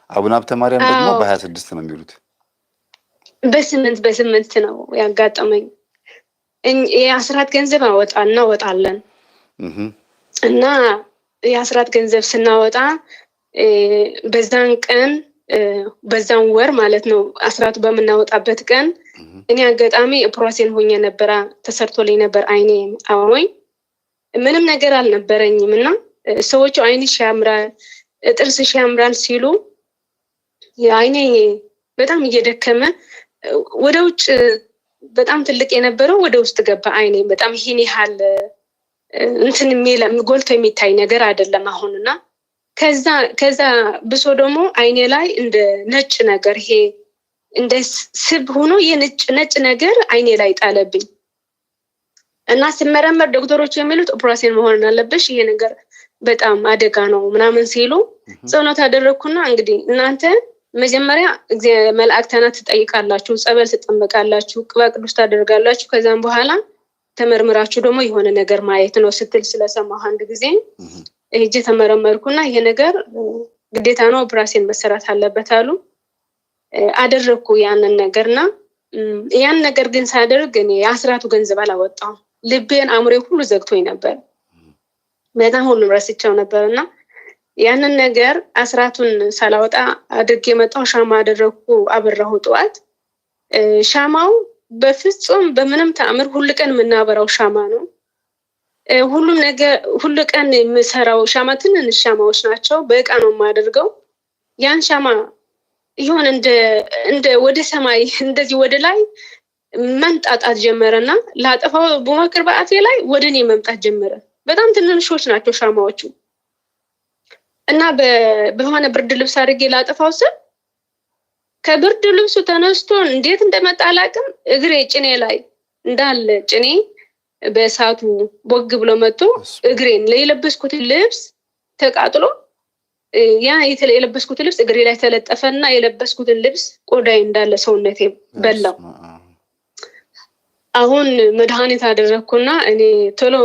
አቡነ ሀብተ ማርያም ደግሞ በ26 ነው የሚውሉት። በ8 ነው ያጋጠመኝ። የአስራት ገንዘብ እናወጣለን እና የአስራት ገንዘብ ስናወጣ በዛን ቀን በዛን ወር ማለት ነው አስራቱ በምናወጣበት ቀን እኔ አጋጣሚ ኦፕራሲዮን ሆኜ ነበር፣ ተሰርቶልኝ ነበር። አይኔ አሞኝ ምንም ነገር አልነበረኝም እና ሰዎቹ አይንሽ ያምራል ጥርስሽ ያምራል ሲሉ አይኔ በጣም እየደከመ ወደ ውጭ በጣም ትልቅ የነበረው ወደ ውስጥ ገባ። አይኔ በጣም ይሄን ያህል እንትን ጎልቶ የሚታይ ነገር አይደለም አሁንና ከዛ ብሶ ደግሞ አይኔ ላይ እንደ ነጭ ነገር ይሄ እንደ ስብ ሆኖ የነጭ ነገር አይኔ ላይ ጣለብኝ እና ስመረመር ዶክተሮች የሚሉት ኦፕራሲዮን መሆን አለብሽ፣ ይሄ ነገር በጣም አደጋ ነው ምናምን ሲሉ ጸሎት አደረኩና እንግዲህ እናንተ መጀመሪያ መላእክታናት ትጠይቃላችሁ፣ ጸበል ትጠመቃላችሁ፣ ቅባ ቅዱስ ታደርጋላችሁ፣ ከዛም በኋላ ተመርምራችሁ ደግሞ የሆነ ነገር ማየት ነው ስትል ስለሰማሁ አንድ ጊዜ እጄ ተመረመርኩና ይሄ ነገር ግዴታ ነው ኦፕራሲዮን መሰራት አለበት አሉ። አደረኩ ያንን ነገርና ያን ነገር ግን ሳደርግ እኔ የአስራቱ ገንዘብ አላወጣሁም። ልቤን አእምሮዬ ሁሉ ዘግቶኝ ነበር፣ በጣም ሁሉም ረስቼው ነበርና ያንን ነገር አስራቱን ሳላወጣ አድርጌ መጣሁ። ሻማ አደረኩ፣ አበራሁ ጠዋት። ሻማው በፍጹም በምንም ተአምር ሁሉ ቀን የምናበራው ሻማ ነው። ሁሉም ነገር ሁሉ ቀን የምሰራው ሻማ ትንንሽ ሻማዎች ናቸው፣ በእቃ ነው የማደርገው። ያን ሻማ ይሁን እንደ ወደ ሰማይ እንደዚህ ወደ ላይ መንጣጣት ጀመረና ላጠፋው በሞክር በአፌ ላይ ወደ እኔ መምጣት ጀመረ። በጣም ትንንሾች ናቸው ሻማዎቹ እና በሆነ ብርድ ልብስ አድርጌ ላጠፋው ስል ከብርድ ልብሱ ተነስቶ እንዴት እንደመጣ አላውቅም፣ እግሬ ጭኔ ላይ እንዳለ ጭኔ በእሳቱ ቦግ ብሎ መጥቶ እግሬን የለበስኩት ልብስ ተቃጥሎ ያ የለበስኩት ልብስ እግሬ ላይ ተለጠፈና የለበስኩትን ልብስ ቆዳዬ እንዳለ ሰውነቴ በላው። አሁን መድኃኒት አደረኩና እኔ ቶሎ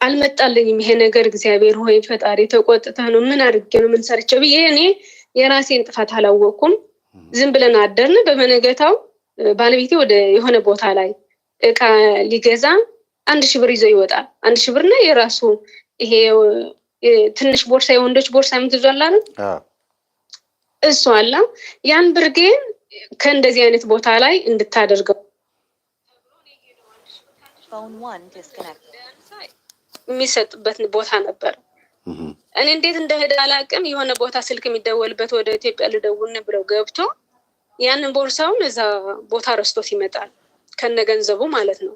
አልመጣልኝም ይሄ ነገር። እግዚአብሔር ሆይ ፈጣሪ ተቆጥተህ ነው ምን አድርጌ ነው ምን ሰርቼው ብዬ እኔ የራሴን ጥፋት አላወቅኩም። ዝም ብለን አደርን። በመነገታው ባለቤቴ ወደ የሆነ ቦታ ላይ እቃ ሊገዛ 1000 ብር ይዞ ይወጣል። 1000 ብርና የራሱ ይሄ ትንሽ ቦርሳ የወንዶች ቦርሳ የምትይዟል አይደል? እሱ አለ። ያን ብር ግን ከእንደዚህ አይነት ቦታ ላይ እንድታደርገው የሚሰጥበት ቦታ ነበር። እኔ እንዴት እንደሄደ አላውቅም። የሆነ ቦታ ስልክ የሚደወልበት ወደ ኢትዮጵያ ልደውል ብለው ገብቶ ያንን ቦርሳውን እዛ ቦታ ረስቶት ይመጣል ከነገንዘቡ ማለት ነው።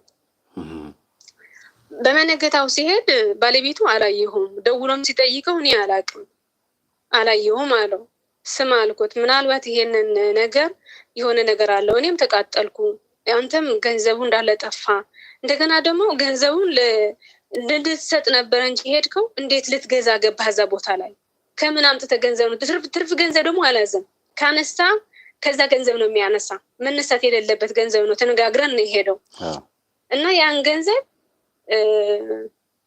በመነገታው ሲሄድ ባለቤቱ አላየሁም። ደውሎም ሲጠይቀው እኔ አላየሁም አለው። ስም አልኩት፣ ምናልባት ይሄንን ነገር የሆነ ነገር አለው። እኔም ተቃጠልኩ፣ አንተም ገንዘቡ እንዳለ ጠፋ። እንደገና ደግሞ ገንዘቡን ልትሰጥ ነበር እንጂ ሄድከው እንዴት ልትገዛ ገባህ እዛ ቦታ ላይ? ከምን አምጥተህ ገንዘብ ነው? ትርፍ ገንዘብ ደግሞ አላዘም። ካነሳ ከዛ ገንዘብ ነው የሚያነሳ። መነሳት የሌለበት ገንዘብ ነው። ተነጋግረን ነው የሄደው እና ያን ገንዘብ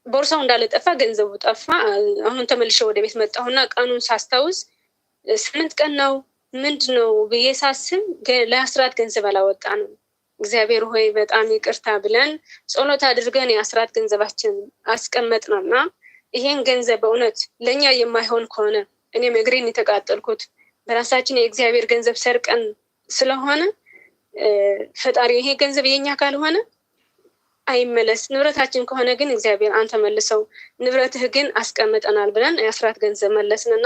ቦርሳው እንዳለ ጠፋ፣ ገንዘቡ ጠፋ። አሁን ተመልሼ ወደ ቤት መጣሁና ቀኑን ሳስታውስ 8 ቀን ነው ምንድነው ብዬ ሳስብ ለአስራት ገንዘብ አላወጣንም። እግዚአብሔር ሆይ በጣም ይቅርታ ብለን ጸሎት አድርገን የአስራት ገንዘባችን አስቀመጥነውና ይሄን ገንዘብ በእውነት ለኛ የማይሆን ከሆነ እኔም እግሬን የተቃጠልኩት በራሳችን የእግዚአብሔር ገንዘብ ሰርቀን ስለሆነ ፈጣሪ ይሄ ገንዘብ የኛ ካልሆነ አይመለስ፣ ንብረታችን ከሆነ ግን እግዚአብሔር አንተ መልሰው፣ ንብረትህ ግን አስቀምጠናል ብለን የአስራት ገንዘብ መለስንና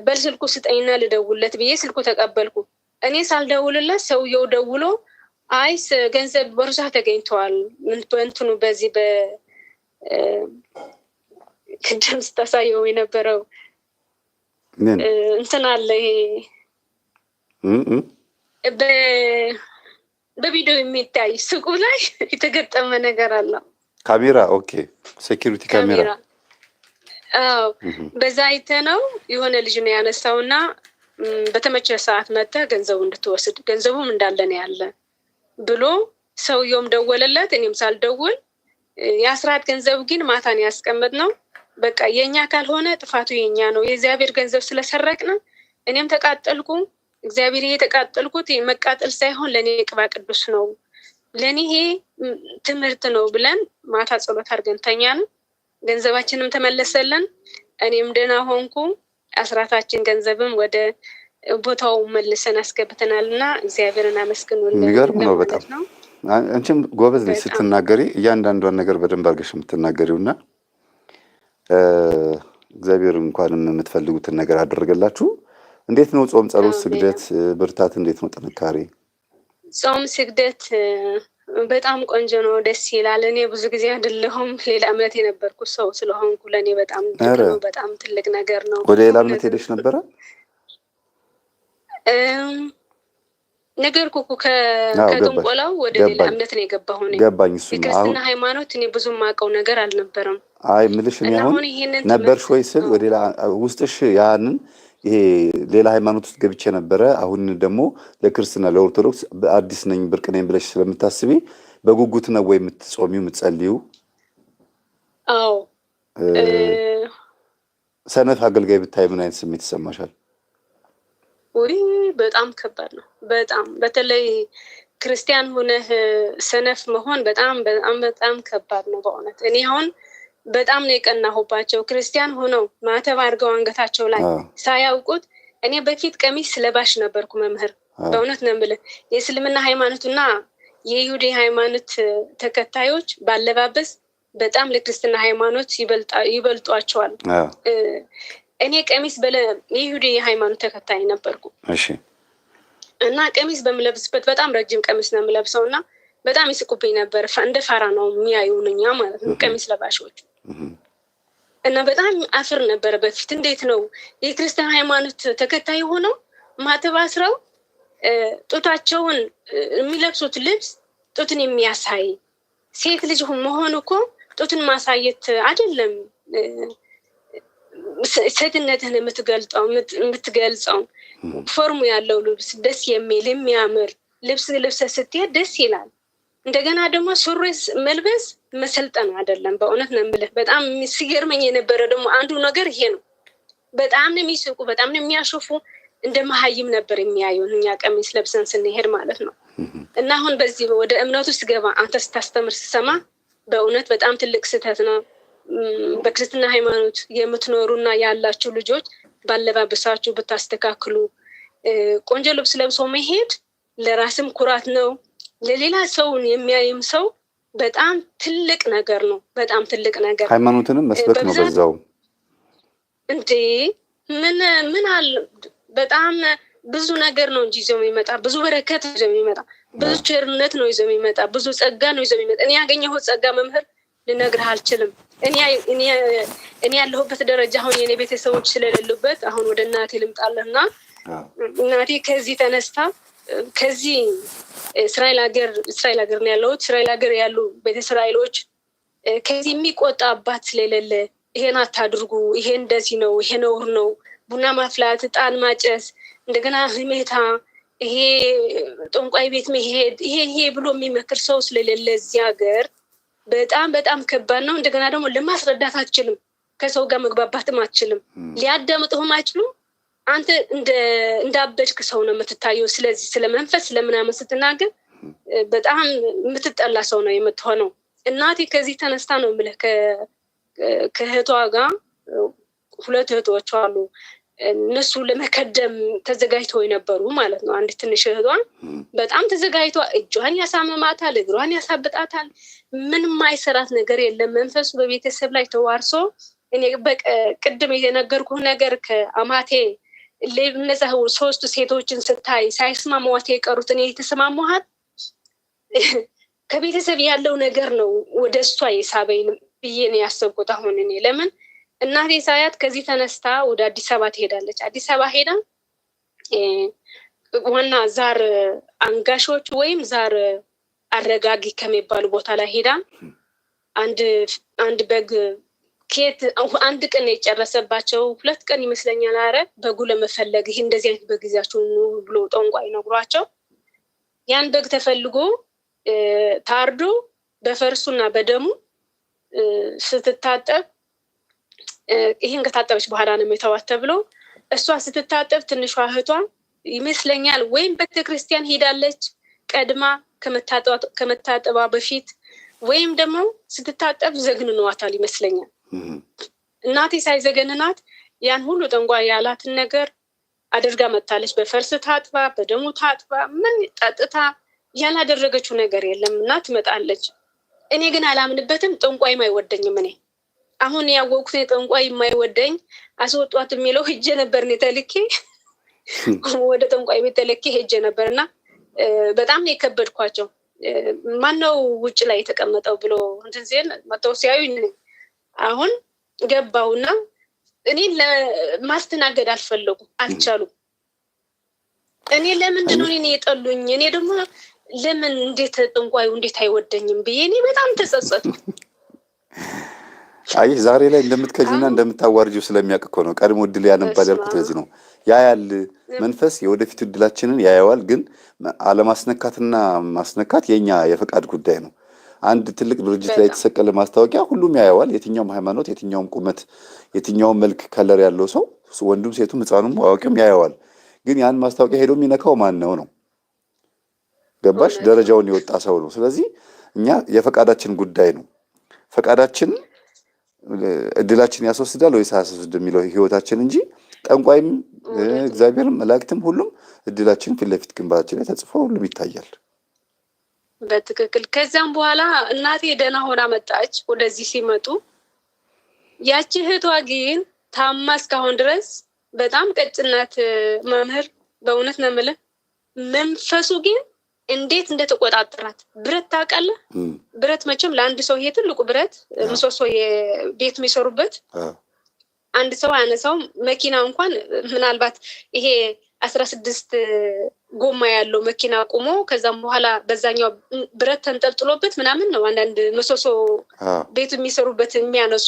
በስልኩ ስጠኝና ልደውልለት ብዬ ስልኩ ተቀበልኩ። እኔ ሳልደውልለት ሰውየው ደውሎ አይስ ገንዘብ ቦርሳ ተገኝተዋል በእንትኑ በዚህ ቅድም ስታሳየው የነበረው እንትን አለ ይሄ በቪዲዮ የሚታይ ሱቁ ላይ የተገጠመ ነገር አለ። ካሜራ ኦኬ፣ ሴኩሪቲ ካሜራ። አዎ በዛ አይተነው የሆነ ልጅ ነው ያነሳውና በተመቸ ሰዓት መጥተህ ገንዘቡ እንድትወስድ ገንዘቡም እንዳለ ነው ያለ ብሎ ሰውየውም ደወለለት። እኔም ሳልደውል የአስራት ገንዘብ ግን ማታን ያስቀመጥነው በቃ የኛ ካልሆነ ጥፋቱ የኛ ነው፣ የእግዚአብሔር ገንዘብ ስለሰረቅን እኔም ተቃጠልኩ። እግዚአብሔር የተቃጠልኩት መቃጠል ሳይሆን ለኔ ቅባ ቅዱስ ነው፣ ለኔ ይሄ ትምህርት ነው ብለን ማታ ጸሎት አድርገን ተኛን። ገንዘባችንም ተመለሰልን። እኔም ደህና ሆንኩ። አስራታችን ገንዘብም ወደ ቦታው መልሰን አስገብተናልና እግዚአብሔርን አመስግኑልን። የሚገርም ነው በጣም። አንቺም ጎበዝ ነሽ ስትናገሪ፣ እያንዳንዷን ነገር በደንብ አድርገሽ የምትናገሪውና እግዚአብሔር እንኳንም የምትፈልጉትን ነገር አደረገላችሁ። እንዴት ነው ጾም፣ ጸሎት፣ ስግደት ብርታት እንዴት ነው ጥንካሬ? ጾም ስግደት በጣም ቆንጆ ነው፣ ደስ ይላል። እኔ ብዙ ጊዜ አይደለሁም ሌላ እምነት የነበርኩ ሰው ስለሆንኩ ለኔ በጣም ነው፣ በጣም ትልቅ ነገር ነው። ወደ ሌላ እምነት ሄደሽ ነበረ? ነገርኩ እኮ ከጥንቆላው ወደ ሌላ እምነት ነው የገባሁ። ገባኝ። እሱ የክርስትና ሃይማኖት እኔ ብዙ ማውቀው ነገር አልነበረም። አይ ምልሽ ነው አሁን ነበርሽ ወይ ስል ወደ ሌላ ውስጥሽ ያንን ይሄ ሌላ ሃይማኖት ውስጥ ገብቼ ነበረ፣ አሁን ደግሞ ለክርስትና ለኦርቶዶክስ አዲስ ነኝ ብርቅ ነኝ ብለሽ ስለምታስቢ በጉጉት ነው ወይ የምትጾሚው የምትጸልዩ? አዎ። ሰነፍ አገልጋይ ብታይ ምን አይነት ስሜት ይሰማሻል? ወይ በጣም ከባድ ነው። በጣም በተለይ ክርስቲያን ሆነህ ሰነፍ መሆን በጣም በጣም በጣም ከባድ ነው በእውነት። እኔ አሁን በጣም ነው የቀናሁባቸው ክርስቲያን ሆነው ማተብ አድርገው አንገታቸው ላይ ሳያውቁት። እኔ በፊት ቀሚስ ለባሽ ነበርኩ መምህር፣ በእውነት ነው የምልህ። የእስልምና ሃይማኖትና የይሁዲ ሃይማኖት ተከታዮች ባለባበስ በጣም ለክርስትና ሃይማኖት ይበልጧቸዋል። እኔ ቀሚስ የይሁዲ ሃይማኖት ተከታይ ነበርኩ። እሺ። እና ቀሚስ በምለብስበት በጣም ረጅም ቀሚስ ነው የምለብሰው እና በጣም ይስቁብኝ ነበር። እንደ ፋራ ነው የሚያዩን እኛ ማለት ነው ቀሚስ ለባሾች። እና በጣም አፍር ነበረ በፊት። እንዴት ነው የክርስቲያን ሃይማኖት ተከታይ ሆነው ማተብ አስረው ጡታቸውን የሚለብሱት ልብስ ጡትን የሚያሳይ ሴት ልጅ መሆን እኮ ጡትን ማሳየት አይደለም፣ ሴትነትህን የምትገልጸው ፎርሙ ያለው ልብስ ደስ የሚል የሚያምር ልብስ ለብሰህ ስትሄድ ደስ ይላል። እንደገና ደግሞ ሱሪ መልበስ መሰልጠን አይደለም። በእውነት ነው የምልህ። በጣም ሲገርመኝ የነበረ ደግሞ አንዱ ነገር ይሄ ነው። በጣም ነው የሚስቁ፣ በጣም ነው የሚያሾፉ። እንደ መሀይም ነበር የሚያዩን እኛ ቀሚስ ለብሰን ስንሄድ ማለት ነው። እና አሁን በዚህ ወደ እምነቱ ስገባ አንተ ስታስተምር ስሰማ በእውነት በጣም ትልቅ ስህተት ነው። በክርስትና ሃይማኖት የምትኖሩና ያላችሁ ልጆች ባለባበሳችሁ ብታስተካክሉ። ቆንጆ ልብስ ለብሶ መሄድ ለራስም ኩራት ነው፣ ለሌላ ሰውን የሚያይም ሰው በጣም ትልቅ ነገር ነው። በጣም ትልቅ ነገር፣ ሃይማኖትንም መስበክ ነው በዛው። እንዴ ምን አለ በጣም ብዙ ነገር ነው እንጂ ይዘው የሚመጣ ብዙ በረከት ይዘው የሚመጣ ብዙ ቸርነት ነው ይዘው የሚመጣ ብዙ ጸጋ ነው ይዘው የሚመጣ። እኔ ያገኘሁት ጸጋ መምህር ልነግርህ አልችልም። እኔ ያለሁበት ደረጃ አሁን የኔ ቤተሰቦች ስለሌሉበት አሁን ወደ እናቴ ልምጣለና እናቴ ከዚህ ተነስታ ከዚህ እስራኤል ሀገር ነው ያለሁት። እስራኤል ሀገር ያሉ ቤተ እስራኤሎች ከዚህ የሚቆጣ አባት ስለሌለ ይሄን አታድርጉ፣ ይሄ እንደዚህ ነው፣ ይሄ ነውር ነው፣ ቡና ማፍላት፣ ዕጣን ማጨስ፣ እንደገና ህሜታ፣ ይሄ ጠንቋይ ቤት መሄድ፣ ይሄ ብሎ የሚመክር ሰው ስለሌለ እዚህ ሀገር በጣም በጣም ከባድ ነው። እንደገና ደግሞ ለማስረዳት አትችልም፣ ከሰው ጋር መግባባትም አትችልም፣ ሊያዳምጡህም አይችሉም። አንተ እንዳበድክ ሰው ነው የምትታየው። ስለዚህ ስለመንፈስ ስለምናምን ስትናገር በጣም የምትጠላ ሰው ነው የምትሆነው። እናቴ ከዚህ ተነስታ ነው የምልህ ከእህቷ ጋር 2 እህቶች አሉ። እነሱ ለመከደም ተዘጋጅተው የነበሩ ማለት ነው። አንድ ትንሽ እህቷ በጣም ተዘጋጅቷ እጇን ያሳመማታል፣ እግሯን ያሳብጣታል። ምንም አይሰራት ነገር የለም። መንፈሱ በቤተሰብ ላይ ተዋርሶ እኔ ቅድም የነገርኩህ ነገር ከአማቴ እነዛ 3 ሴቶችን ስታይ ሳይስማሟት የቀሩት እኔ የተስማማኋት ከቤተሰብ ያለው ነገር ነው ወደ እሷ የሳበኝ ብዬ ነው ያሰብኩት። አሁን እኔ ለምን እናቴ ሳያት ከዚህ ተነስታ ወደ አዲስ አበባ ትሄዳለች። አዲስ አበባ ሄዳ ዋና ዛር አንጋሾች ወይም ዛር አረጋጊ ከሚባሉ ቦታ ላይ ሄዳ አንድ በግ ኬት አንድ ቀን የጨረሰባቸው 2 ቀን ይመስለኛል። አረ በጉ ለመፈለግ ይሄ እንደዚህ አይነት በግ ይዛችሁ ነው ብሎ ጠንቋይ ነግሯቸው ያን በግ ተፈልጎ ታርዶ በፈርሱና በደሙ ስትታጠብ ይሄን ከታጠበች በኋላ ነው የተዋት ተብሎ እሷ ስትታጠብ ትንሿ እህቷ ይመስለኛል ወይም ቤተክርስቲያን ሄዳለች ቀድማ ከመታጠባ በፊት ወይም ደግሞ ስትታጠብ ዘግንኗታል ይመስለኛል። እናቴ ሳይዘገንናት ያን ሁሉ ጠንቋይ ያላትን ነገር አድርጋ መጣለች። በፈርስ ታጥባ በደሙ ታጥባ ምን ጠጥታ ያላደረገችው ነገር የለም እና ትመጣለች። እኔ ግን አላምንበትም። ጠንቋይ ማይወደኝም። እኔ አሁን ያወቅኩት ጠንቋይ የማይወደኝ አስወጧት የሚለው ሄጄ ነበር ተልኬ ወደ ጠንቋይ ቤት ተልኬ ሄጄ ነበርና በጣም ነው የከበድኳቸው። ማነው ውጭ ላይ የተቀመጠው ብሎ እንትን ሲል መተው ሲያዩኝ አሁን ገባውና እኔ ለማስተናገድ አልቻሉም። እኔ ለምንድን ነው እኔ የጠሉኝ? እኔ ደግሞ ለምን እንዴት ጠንቋዩ እንዴት አይወደኝም ብዬ እኔ በጣም ተጸጸትኩ። አይ ዛሬ ላይ እንደምትከጂና እንደምታዋርጂው ስለሚያውቅ እኮ ነው። ቀድሞ እድል ያነባል ያልኩት ለዚህ ነው። ያያል መንፈስ የወደፊት እድላችንን ያያዋል። ግን አለማስነካትና ማስነካት የኛ የፈቃድ ጉዳይ ነው። አንድ ትልቅ ድርጅት ላይ የተሰቀለ ማስታወቂያ ሁሉም ያያዋል። የትኛውም ሃይማኖት፣ የትኛውም ቁመት፣ የትኛውም መልክ ከለር ያለው ሰው ወንዱም ሴቱም ህፃኑም አዋቂውም ያያዋል። ግን ያን ማስታወቂያ ሄዶ የሚነካው ማን ነው? ገባሽ? ደረጃውን የወጣ ሰው ነው። ስለዚህ እኛ የፈቃዳችን ጉዳይ ነው። ፈቃዳችን እድላችን ያስወስዳል ወይስ አያስወስድም የሚለው ህይወታችን እንጂ ጠንቋይም እግዚአብሔርም መላእክትም ሁሉም እድላችን ፊት ለፊት ግንባራችን ላይ ተጽፎ ሁሉም ይታያል። በትክክል። ከዛም በኋላ እናቴ ደህና ሆና መጣች። ወደዚህ ሲመጡ ያቺ እህቷ ግን ታማ እስካሁን ድረስ በጣም ቀጭናት። መምህር በእውነት ነው የምልህ መንፈሱ ግን እንዴት እንደተቆጣጠራት ብረት ታውቃለህ? ብረት መቼም ለአንድ ሰው ይሄ ትልቁ ብረት ምሰሶ የቤት የሚሰሩበት አንድ ሰው አያነሳው። መኪና እንኳን ምናልባት ይሄ 16 ጎማ ያለው መኪና ቆሞ ከዛም በኋላ በዛኛው ብረት ተንጠልጥሎበት ምናምን ነው አንዳንድ ምሰሶ ቤት የሚሰሩበት የሚያነሱ።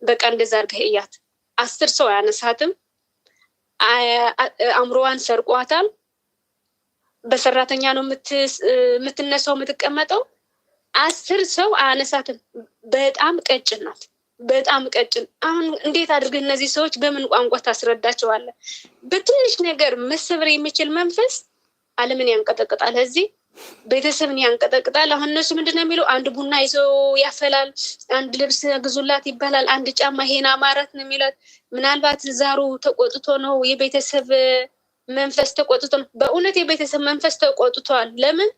በቃ እንደዛ አድርገህ እያት። 10 ሰው አያነሳትም። አእምሮዋን ሰርቋታል። በሰራተኛ ነው የምትነሳው የምትቀመጠው። 10 ሰው አያነሳትም። በጣም ቀጭን ናት። በጣም ቀጭን። አሁን እንዴት አድርገህ እነዚህ ሰዎች በምን ቋንቋ ታስረዳቸዋለህ? በትንሽ ነገር መሰበር የሚችል መንፈስ ዓለምን ያንቀጠቅጣል። እዚህ ቤተሰብን ያንቀጠቅጣል። አሁን እነሱ ምንድነው የሚለው? አንድ ቡና ይዞ ያፈላል፣ አንድ ልብስ ግዙላት ይባላል፣ አንድ ጫማ ይሄን አማራት ነው የሚላት። ምናልባት ዛሩ ተቆጥቶ ነው፣ የቤተሰብ መንፈስ ተቆጥቶ ነው። በእውነት የቤተሰብ መንፈስ ተቆጥቷል። ለምን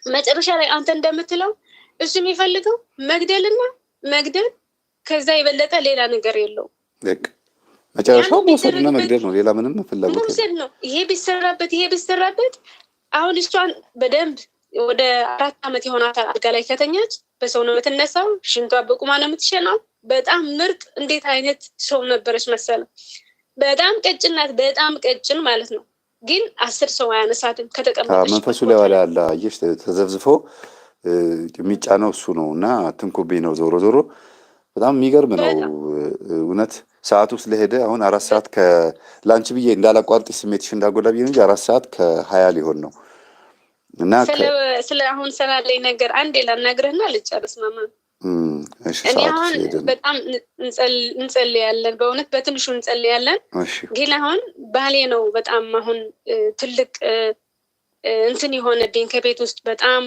መጨረሻ ላይ አንተ እንደምትለው እሱ የሚፈልገው መግደልና መግደል፣ ከዛ የበለጠ ሌላ ነገር የለው። መጨረሻው መውሰድና መግደል ነው። ሌላ ምንም ፍላጎት መውሰድ ነው። ይሄ ቢሰራበት አሁን እሷን በደንብ ወደ 4 ዓመት የሆናታል አልጋ ላይ ከተኛች በሰው ነው የምትነሳው። ሽንቷ በቁማ ነው የምትሸናው። በጣም ምርጥ እንዴት አይነት ሰው ነበረች መሰለ። በጣም ቀጭን ናት። በጣም ቀጭን ማለት ነው። ግን 10 ሰው አያነሳትም ከተቀመጠች። መንፈሱ ላይ ዋላ አለ። አየሽ ተዘብዝፎ የሚጫነው እሱ ነው እና ትንኩብኝ ነው። ዞሮ ዞሮ በጣም የሚገርም ነው እውነት። ሰዓቱ ስለሄደ አሁን 4 ሰዓት ከላንች ብዬ እንዳላቋርጥ ስሜትሽ እንዳጎዳ ብዬ እንጂ 4 ሰዓት ከ20 ሊሆን ነው እና ስለ አሁን ስላለኝ ነገር አንዴ ላናግርህና ልጨርስ ማማ። እኔ አሁን በጣም እንጸልያለን፣ በእውነት በትንሹ እንጸልያለን። ግን አሁን ባሌ ነው በጣም አሁን ትልቅ እንትን የሆነብኝ። ከቤት ውስጥ በጣም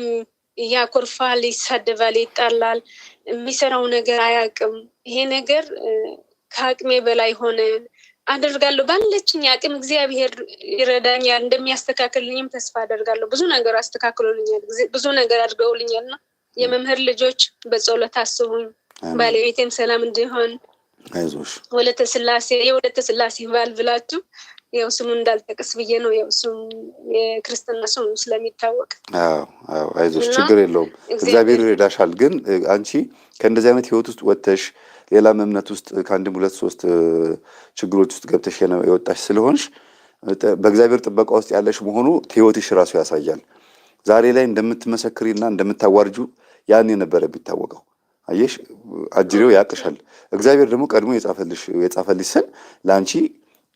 ያኮርፋል፣ ይሳደባል፣ ይጣላል፣ የሚሰራው ነገር አያውቅም። ይሄ ነገር ከአቅሜ በላይ ሆነ። አደርጋለሁ ባለችኝ አቅም እግዚአብሔር ይረዳኛል። እንደሚያስተካክልኝም ተስፋ አደርጋለሁ። ብዙ ነገር አስተካክሎልኛል፣ ብዙ ነገር አድርገውልኛልና የመምህር ልጆች በጸሎት አስቡኝ፣ ባለቤቴም ሰላም እንዲሆን አይዞሽ። የወለተ ስላሴ ባል ብላችሁ ያው ስሙን እንዳልጠቅስ ብዬ ነው። ያው ስሙ የክርስትና ስሙ ስለሚታወቅ አይዞሽ፣ ችግር የለውም እግዚአብሔር ይረዳሻል። ግን አንቺ ከእንደዚህ አይነት ህይወት ውስጥ ወጥተሽ ሌላም እምነት ውስጥ ከአንድም 2-3 ችግሮች ውስጥ ገብተሽ የወጣሽ ስለሆንሽ በእግዚአብሔር ጥበቃ ውስጥ ያለሽ መሆኑ ህይወትሽ ራሱ ያሳያል። ዛሬ ላይ እንደምትመሰክሪና እንደምታዋርጁ ያኔ ነበረ የሚታወቀው። አየሽ፣ አጅሬው ያቅሻል። እግዚአብሔር ደግሞ ቀድሞ የጻፈልሽ ስን ለአንቺ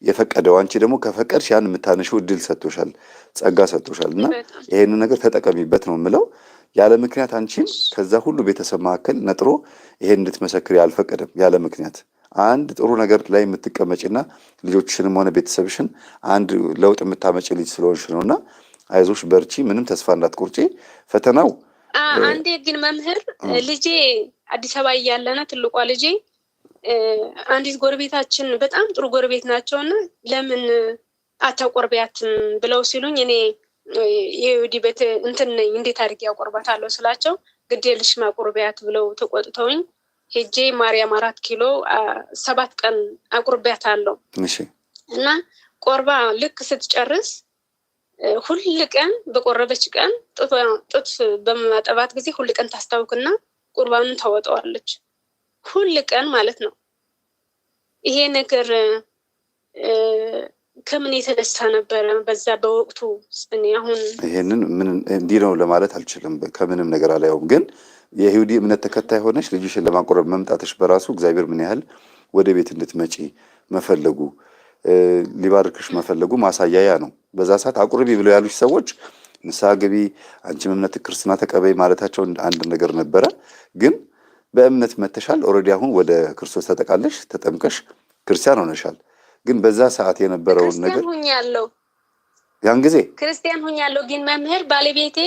የፈቀደው፣ አንቺ ደግሞ ከፈቀድሽ ያን የምታነሺው እድል ሰጥቶሻል፣ ጸጋ ሰጥቶሻል። እና ይሄንን ነገር ተጠቀሚበት ነው የምለው። ያለ ምክንያት አንቺን ከዛ ሁሉ ቤተሰብ መካከል ነጥሮ ይሄን እንድትመሰክሪ አልፈቀደም። ያለ ምክንያት አንድ ጥሩ ነገር ላይ የምትቀመጭና ልጆችሽንም ሆነ ቤተሰብሽን አንድ ለውጥ የምታመጭ ልጅ ስለሆንሽ ነውና አይዞሽ፣ በርቺ፣ ምንም ተስፋ እንዳትቆርጪ። ፈተናው አንዴ ግን መምህር ልጄ አዲስ አበባ እያለና ትልቋ ልጄ አንዲት ጎረቤታችን በጣም ጥሩ ጎረቤት ናቸውና ለምን አታቆርቢያትም ብለው ሲሉኝ እኔ የይሁዲ ቤት እንትን ነኝ እንዴት አድርጌ ያቆርባታለሁ ስላቸው ግዴልሽ ማቆርቢያት ብለው ተቆጥተውኝ ሄጄ ማርያም 4 ኪሎ 7 ቀን አቆርቢያታለሁ። እና ቆርባ ልክ ስትጨርስ ሁል ቀን በቆረበች ቀን ጡት በማጠባት ጊዜ ሁል ቀን ታስታውክና ቁርባኑን ታወጣዋለች። ሁል ቀን ማለት ነው። ይሄ ነገር ከምን የተነሳ ነበረ በዛ በወቅቱ? እኔ አሁን ይሄንን ምን እንዲህ ነው ለማለት አልችልም። ከምንም ነገር አላየውም። ግን የይሁዲ እምነት ተከታይ ሆነሽ ልጅሽን ለማቆረብ መምጣትሽ በራሱ እግዚአብሔር ምን ያህል ወደ ቤት እንድትመጪ መፈለጉ፣ ሊባርክሽ መፈለጉ ማሳያያ ነው። በዛ ሰዓት አቁርቢ ብለው ያሉሽ ሰዎች ንስሐ ግቢ፣ አንቺም እምነት ክርስትና ተቀበይ ማለታቸው አንድ ነገር ነበረ። ግን በእምነት መተሻል። ኦልሬዲ አሁን ወደ ክርስቶስ ተጠቃለሽ፣ ተጠምቀሽ ክርስቲያን ሆነሻል። ግን በዛ ሰዓት የነበረውን ነገር ያን ጊዜ ክርስቲያን ሆኛለሁ። ግን መምህር ባለቤቴ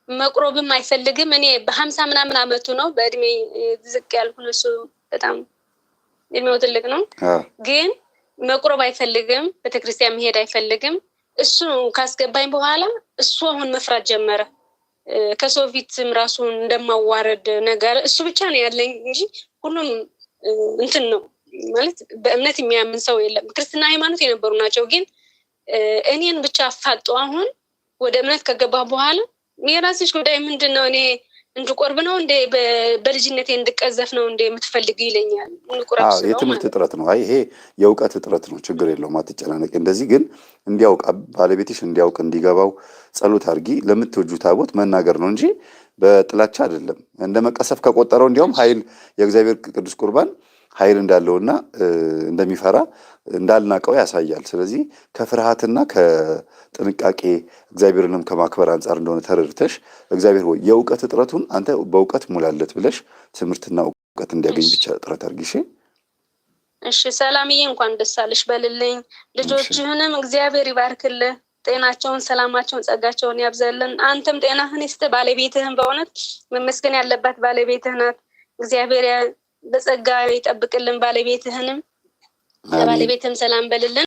መቁረብም አይፈልግም። እኔ በ50 ምናምን አመቱ ነው፣ በእድሜ ዝቅ ያልኩ ነው። እሱ በጣም እድሜው ትልቅ ነው። ግን መቁረብ አይፈልግም፣ ቤተክርስቲያን መሄድ አይፈልግም። እሱ ካስገባኝ በኋላ እሱ አሁን መፍራት ጀመረ። ከሰው ፊትም ራሱን እንደማዋረድ ነገር እሱ ብቻ ነው ያለኝ እንጂ ሁሉም እንትን ነው ማለት በእምነት የሚያምን ሰው የለም። ክርስትና ሃይማኖት የነበሩ ናቸው። ግን እኔን ብቻ አፋጡ። አሁን ወደ እምነት ከገባ በኋላ የራስሽ ጉዳይ ምንድነው? እኔ እንድቆርብ ነው እንደ በልጅነቴ እንድቀዘፍ ነው እንደ የምትፈልግ ይለኛል። የትምህርት እጥረት ነው። ይሄ የእውቀት እጥረት ነው። ችግር የለውም፣ አትጨናነቂ። እንደዚህ ግን እንዲያውቅ ባለቤትሽ እንዲያውቅ እንዲገባው ጸሎት አድርጊ። ለምትወጁ ታቦት መናገር ነው እንጂ በጥላቻ አይደለም። እንደ መቀሰፍ ከቆጠረው እንዲያውም ኃይል የእግዚአብሔር ቅዱስ ቁርባን ኃይል እንዳለውና እንደሚፈራ እንዳልናቀው ያሳያል። ስለዚህ ከፍርሃትና ከጥንቃቄ እግዚአብሔርንም ከማክበር አንጻር እንደሆነ ተረድተሽ እግዚአብሔር ሆይ የእውቀት እጥረቱን አንተ በእውቀት ሙላለት ብለሽ ትምህርትና እውቀት እንዲያገኝ ብቻ ጥረት አድርጊ። እሺ ሰላምዬ፣ እንኳን ደስ አለሽ በልልኝ። ልጆችህንም እግዚአብሔር ይባርክልህ፣ ጤናቸውን፣ ሰላማቸውን፣ ጸጋቸውን ያብዛልን። አንተም ጤናህን ይስጥ። ባለቤትህን በእውነት መመስገን ያለባት ባለቤትህ ናት። እግዚአብሔር በጸጋ ይጠብቅልን። ባለቤትህንም ለባለቤትህም ሰላም በልልን።